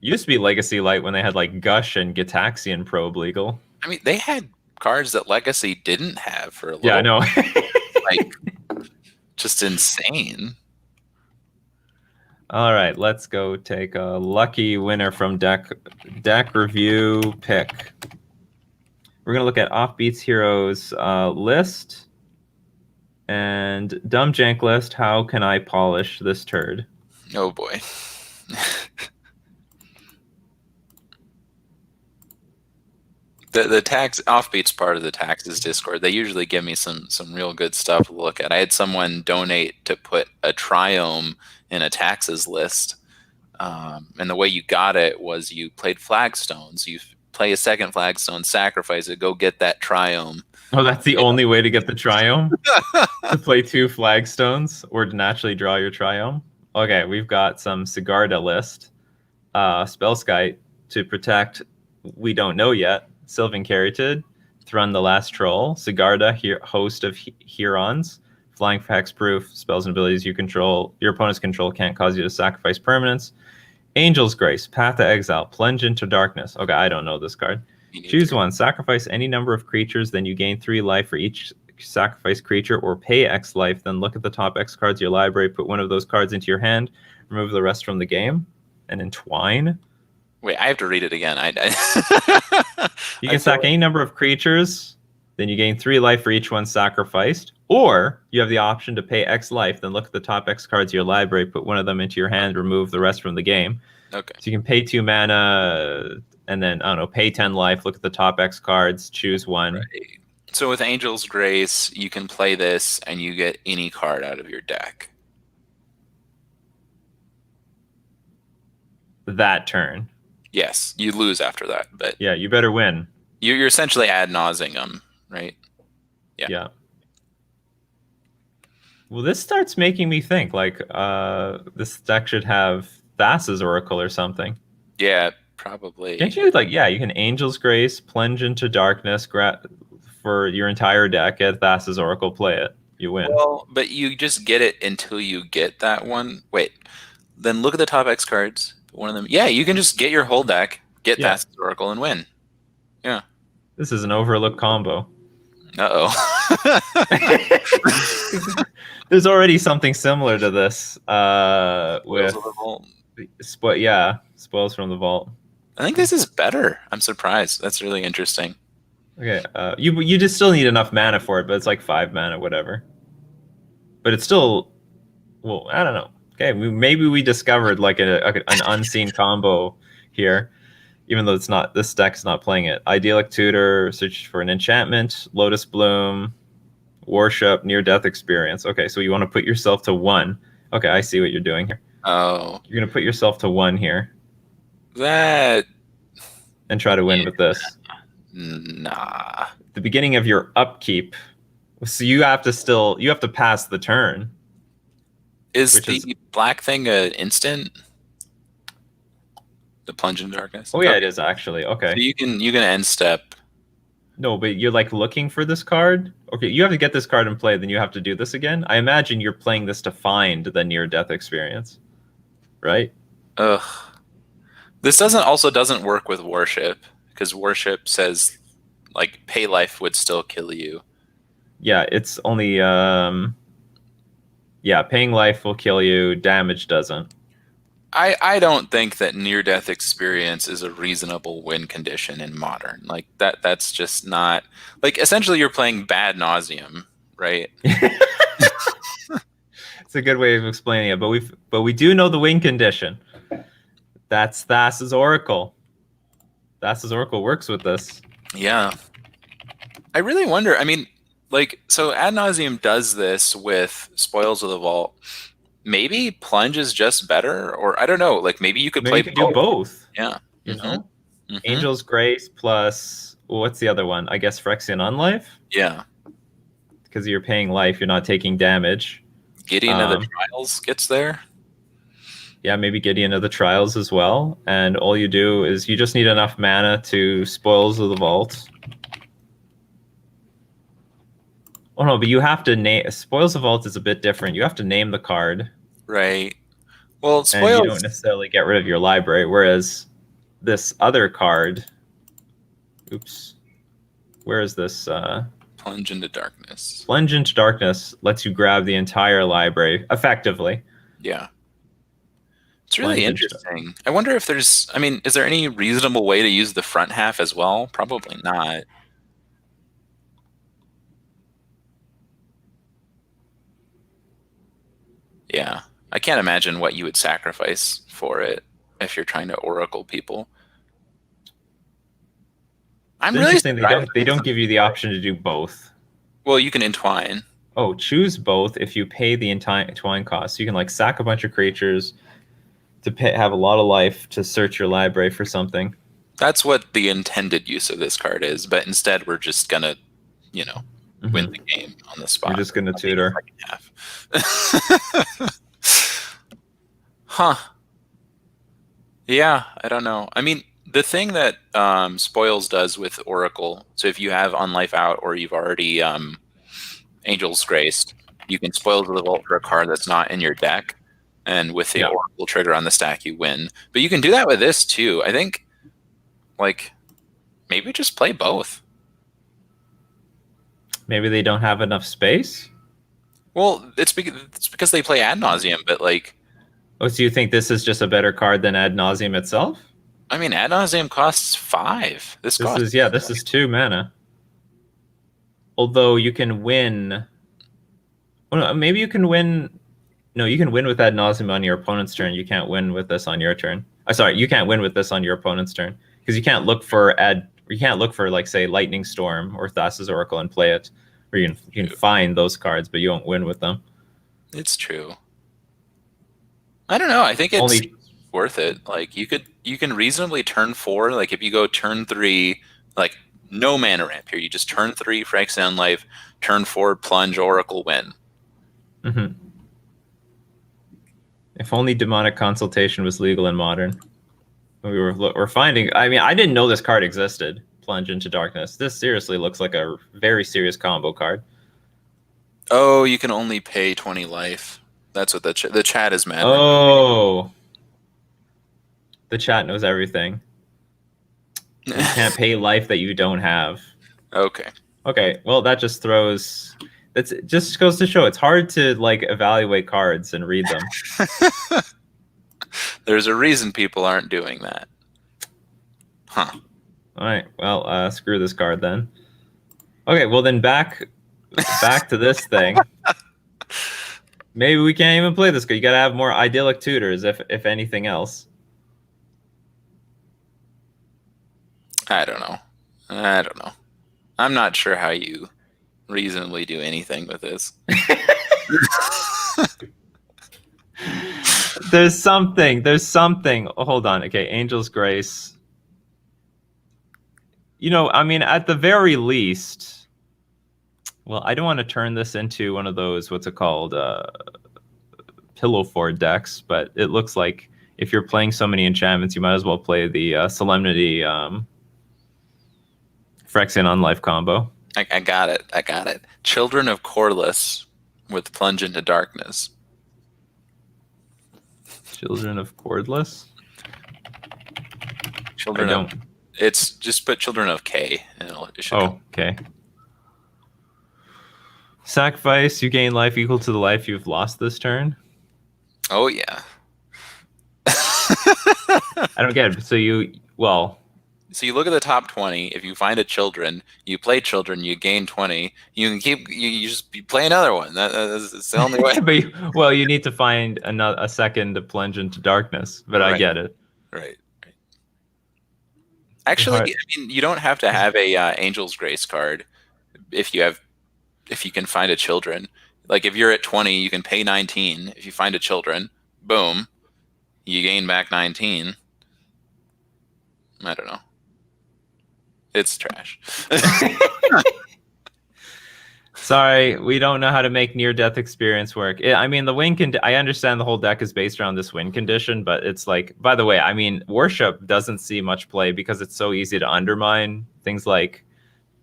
Used to be Legacy Light when they had like Gush and Gitaxian Probe legal. I mean, they had cards that Legacy didn't have for a little. Yeah, I know. Like, just insane. All right, let's go take a lucky winner from deck review pick. We're gonna look at Offbeats Heroes list and Dumb Jank list. How can I polish this turd? Oh boy. The tax Offbeats part of the taxes Discord, they usually give me some real good stuff to look at. I had someone donate to put a Triome in a taxes list, and the way you got it was you played Flagstones. You play a second Flagstone, sacrifice it, go get that Triome. Oh, that's the only way to get the Triome? To play 2 Flagstones or to naturally draw your Triome? Okay, we've got some Sigarda list. Spellskite to protect We Don't Know Yet. Sylvan Caryatid, Thrun the Last Troll, Sigarda, host of Herons, flying for hexproof, spells and abilities you control, your opponent's control can't cause you to sacrifice permanents. Angel's Grace, Path to Exile, Plunge into Darkness. Okay, I don't know this card. Choose one, sacrifice any number of creatures, then you gain 3 life for each sacrifice creature, or pay X life, then look at the top X cards of your library, put one of those cards into your hand, remove the rest from the game, and entwine. Wait, I have to read it again. You can sack any number of creatures, then you gain 3 life for each one sacrificed, or you have the option to pay X life, then look at the top X cards of your library, put one of them into your hand, remove the rest from the game. Okay. So you can pay 2 mana, and then, I don't know, pay 10 life, look at the top X cards, choose one. Right. So with Angel's Grace, you can play this, and you get any card out of your deck. That turn. Yes, you lose after that, but yeah, you better win. You're essentially ad nauseing them, right? Yeah. Well, this starts making me think like this deck should have Thassa's Oracle or something. Yeah, probably. Can't you like you can Angel's Grace, Plunge into Darkness, for your entire deck, get Thassa's Oracle, play it, you win. Well, but you just get it until you get that one. Wait, then look at the top X cards. One of them. Yeah, you can just get your whole deck, get Thassa's Oracle, and win. Yeah. This is an overlooked combo. Uh-oh. There's already something similar to this with Spoils from the Vault. I think this is better. I'm surprised. That's really interesting. Okay, you just still need enough mana for it, but it's like 5 mana, whatever. But it's still, well, I don't know. Okay, maybe we discovered like an unseen combo here, even though it's not. This deck's not playing it. Idyllic Tutor, search for an enchantment, Lotus Bloom, Worship, Near Death Experience. Okay, so you want to put yourself to 1. Okay, I see what you're doing here. Oh, you're gonna put yourself to 1 here. That and try to win with this. Nah. The beginning of your upkeep, so you have to pass the turn. Is the black thing an instant? The Plunge in Darkness? Oh yeah, it is actually. Okay. So you can end step. No, but you're like looking for this card. Okay, you have to get this card in play, then you have to do this again. I imagine you're playing this to find the near death experience, right? Ugh. This doesn't work with Worship because Worship says like pay life would still kill you. Yeah, it's only paying life will kill you, damage doesn't. I don't think that near-death experience is a reasonable win condition in Modern. Like that's just not like essentially you're playing Bad Nauseum, right? It's a good way of explaining it, but we do know the win condition. That's Thassa's Oracle. Thassa's Oracle works with this. Yeah. I really wonder, I mean, like, so Ad Nauseam does this with Spoils of the Vault, maybe plunge is just better, or I don't know. Like maybe you could Maybe play you could do both. both. Yeah. You Mm-hmm. know, Mm-hmm. Angel's Grace plus what's the other one? I guess Phyrexian Unlife, Yeah. because you're paying life, you're not taking damage. Gideon of the Um, Trials gets there. yeah, maybe Gideon of the Trials as well. And all you do is you just need enough mana to Spoils of the Vault. Oh no, but you have to name Spoils of the Vault is a bit different. You have to name the card, Right. Well, and you don't spoils necessarily get rid of your library. Whereas this other card, oops, where is this? plunge into darkness. Plunge into Darkness lets you grab the entire library effectively. Yeah. It's really Plunge into interesting. I wonder if there's, I mean, is there any reasonable way to use the front half as well? Probably not. Yeah. I can't imagine what you would sacrifice for it if you're trying to oracle people. I'm It's really interesting surprised. they don't give you the option to do both. Well, you can entwine. Oh, choose both if you pay the entwine cost. So you can like sack a bunch of creatures to have a lot of life to search your library for something. That's what the intended use of this card is, but instead we're just gonna, you know, win the game on the spot. We're just gonna That'll be tutor. the second half. Huh. Yeah, I don't know. I mean, the thing that Spoils does with Oracle, so if you have Unlife out or you've already Angel's Graced, you can Spoils the Vault for a card that's not in your deck, and with the Yeah. Oracle trigger on the stack, you win. But you can do that with this too. I think, like, maybe just play both. Maybe they don't have enough space. Well, it's because they play Ad Nauseam, but like, Oh, so you think this is just a better card than Ad Nauseam itself? I mean, Ad Nauseam costs 5. This costs This is 2 mana. Although you can win. Well, no, maybe you can win. No, you can win with Ad Nauseam on your opponent's turn. You can't win with this on your turn. Sorry, you can't win with this on your opponent's turn because you can't look for You can't look for like say Lightning Storm or Thassa's Oracle and play it. Or you can find those cards, but you won't win with them. It's true. I don't know. I think it's worth it. Like you can reasonably turn 4. Like if you go turn 3, like no mana ramp here. You just turn 3, Phyrexian Life, turn 4, plunge, Oracle, win. Mm-hmm. If only Demonic Consultation was legal in Modern. We're finding. I mean, I didn't know this card existed. Plunge into Darkness. This seriously looks like a very serious combo card. Oh, you can only pay 20 life. That's what the chat is mad. Oh, the chat knows everything. You can't pay life that you don't have. Okay. Okay. Well, that just throws. It just goes to show it's hard to like evaluate cards and read them. There's a reason people aren't doing that. Huh. All right. Well, screw this card then. Okay. Well, then back to this thing. Maybe we can't even play this. You gotta have more idyllic tutors, if anything else. I don't know. I'm not sure how you reasonably do anything with this. There's something. Oh, hold on. Okay, Angel's Grace. You know, I mean, at the very least, well, I don't want to turn this into one of those, what's it called, pillow fort decks, but it looks like if you're playing so many enchantments, you might as well play the Solemnity Phyrexian Unlife combo. I got it. Children of Corliss with Plunge into Darkness. Children of Cordless? Children of... It's just put Children of K. And it should come. Okay. Sacrifice, you gain life equal to the life you've lost this turn. Oh, yeah. I don't get it. So you look at the top 20. If you find a children, you play children, you gain 20. You can you just play another one. That's the only way. But you need to find a second to plunge into darkness. But right. I get it. Right. Actually, I mean, you don't have to have a Angel's Grace card if you can find a children. Like if you're at 20, you can pay 19. If you find a children, boom, you gain back 19. I don't know. It's trash. Sorry, we don't know how to make near-death experience work. I mean, the win I understand the whole deck is based around this win condition, but it's like, by the way, I mean, Worship doesn't see much play because it's so easy to undermine things like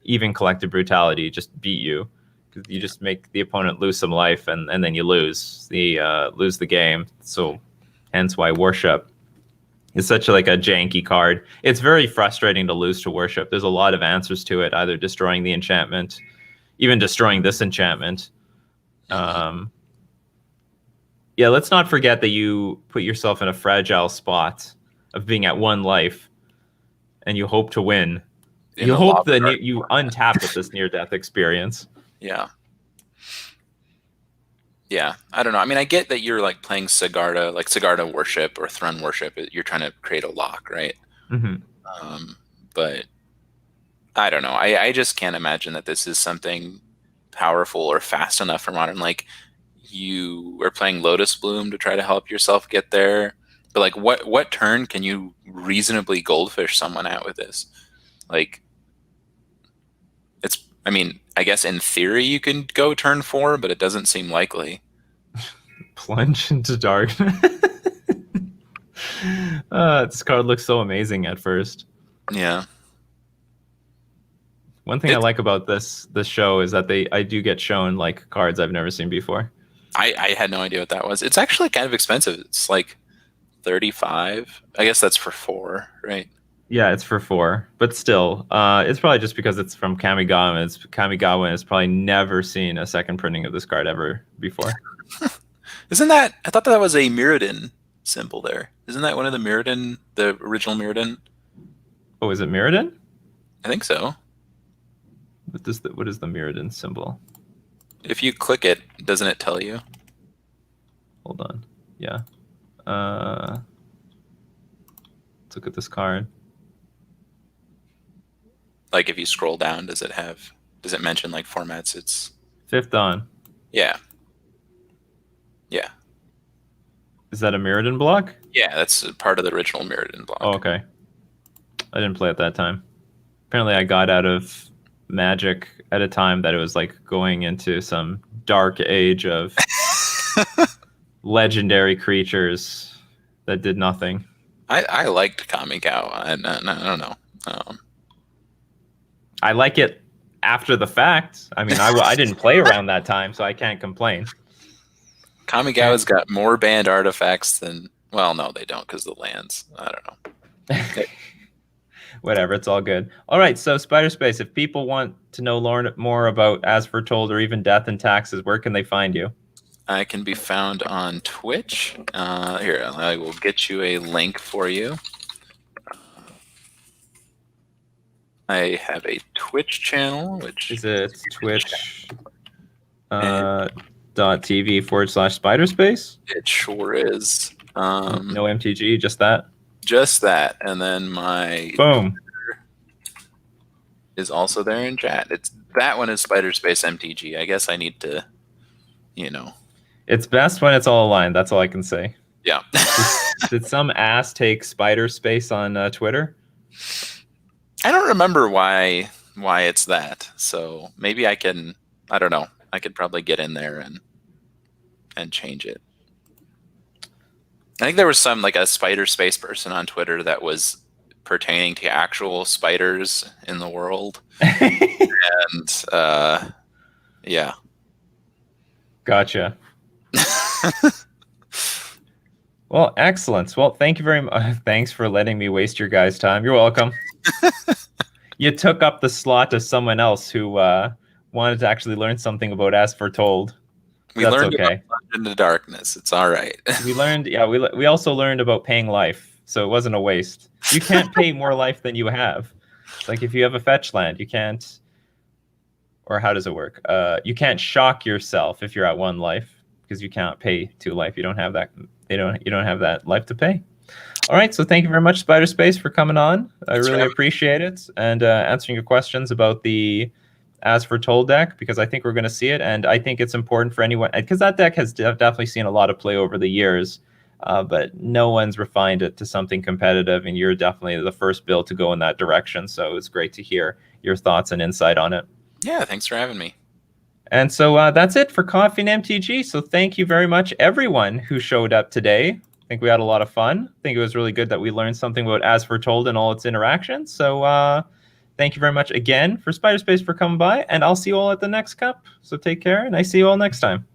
even Collective Brutality just beat you. Because you just make the opponent lose some life and then you lose the game. So hence why Worship is such like a janky card. It's very frustrating to lose to Worship. There's a lot of answers to it, either destroying the enchantment, even destroying this enchantment. Yeah, let's not forget that you put yourself in a fragile spot of being at 1 life and you hope to win. You hope that you untap with this near-death experience. Yeah. Yeah, I don't know. I mean, I get that you're like playing Sigarda, like Sigarda Worship or Thrun Worship. You're trying to create a lock, right? But I don't know. I just can't imagine that this is something powerful or fast enough for Modern. Like, you are playing Lotus Bloom to try to help yourself get there. But like, what turn can you reasonably goldfish someone at with this? Like, I mean, I guess in theory you can go turn 4, but it doesn't seem likely. Plunge into darkness. This card looks so amazing at first. Yeah. One thing I like about this show is that I do get shown like cards I've never seen before. I had no idea what that was. It's actually kind of expensive. It's like 35. I guess that's for 4, right? Yeah, it's for 4, but still, it's probably just because it's from Kamigawa. Kamigawa has probably never seen a second printing of this card ever before. Isn't that? I thought that was a Mirrodin symbol there. Isn't that one of the original Mirrodin? Oh, is it Mirrodin? I think so. What is the Mirrodin symbol? If you click it, doesn't it tell you? Hold on. Yeah. Let's look at this card. Like if you scroll down, does it mention like formats? It's 5th Dawn. Yeah. Yeah. Is that a Mirrodin block? Yeah, that's part of the original Mirrodin block. Oh, okay. I didn't play at that time. Apparently I got out of Magic at a time that it was like going into some dark age of legendary creatures that did nothing. I liked Kamigawa. I don't know. I like it after the fact. I mean, I didn't play around that time, so I can't complain. Kamigawa's got more banned artifacts than... Well, no, they don't because the lands. I don't know. Okay. Whatever, it's all good. All right, so SpiderSpace, if people want to know more about As Foretold or even Death and Taxes, where can they find you? I can be found on Twitch. Here, I will get you a link for you. I have a Twitch channel, which is it twitch.tv/SpiderSpace? It sure is. No MTG, just that? Just that. And then my boom is also there in chat. That one is SpiderSpace MTG. I guess I need to, It's best when it's all aligned. That's all I can say. Yeah. Did some ass take SpiderSpace on Twitter? I don't remember why it's that. So maybe I don't know. I could probably get in there and change it. I think there was some like a SpiderSpace person on Twitter that was pertaining to actual spiders in the world. And yeah. Gotcha. Well, excellent. Well, thank you very much. Thanks for letting me waste your guys' time. You're welcome. You took up the slot of someone else who wanted to actually learn something about As Foretold. We learned about Into Darkness. It's all right. We learned, yeah. We also learned about paying life, so it wasn't a waste. You can't pay more life than you have. It's like if you have a fetch land, you can't. Or how does it work? You can't shock yourself if you're at 1 life because you can't pay 2 life. You don't have that. You don't have that life to pay. All right. So thank you very much, SpiderSpace, for coming on. I really appreciate it and answering your questions about the As Foretold deck, because I think we're going to see it, and I think it's important for anyone, because that deck has definitely seen a lot of play over the years, but no one's refined it to something competitive, and you're definitely the first build to go in that direction. So it's great to hear your thoughts and insight on it. Yeah, thanks for having me. And so that's it for Coffee and MTG. So thank you very much, everyone who showed up today. I think we had a lot of fun. I think it was really good that we learned something about As Foretold and all its interactions. So thank you very much again for SpiderSpace for coming by, and I'll see you all at the next cup. So take care, and I see you all next time.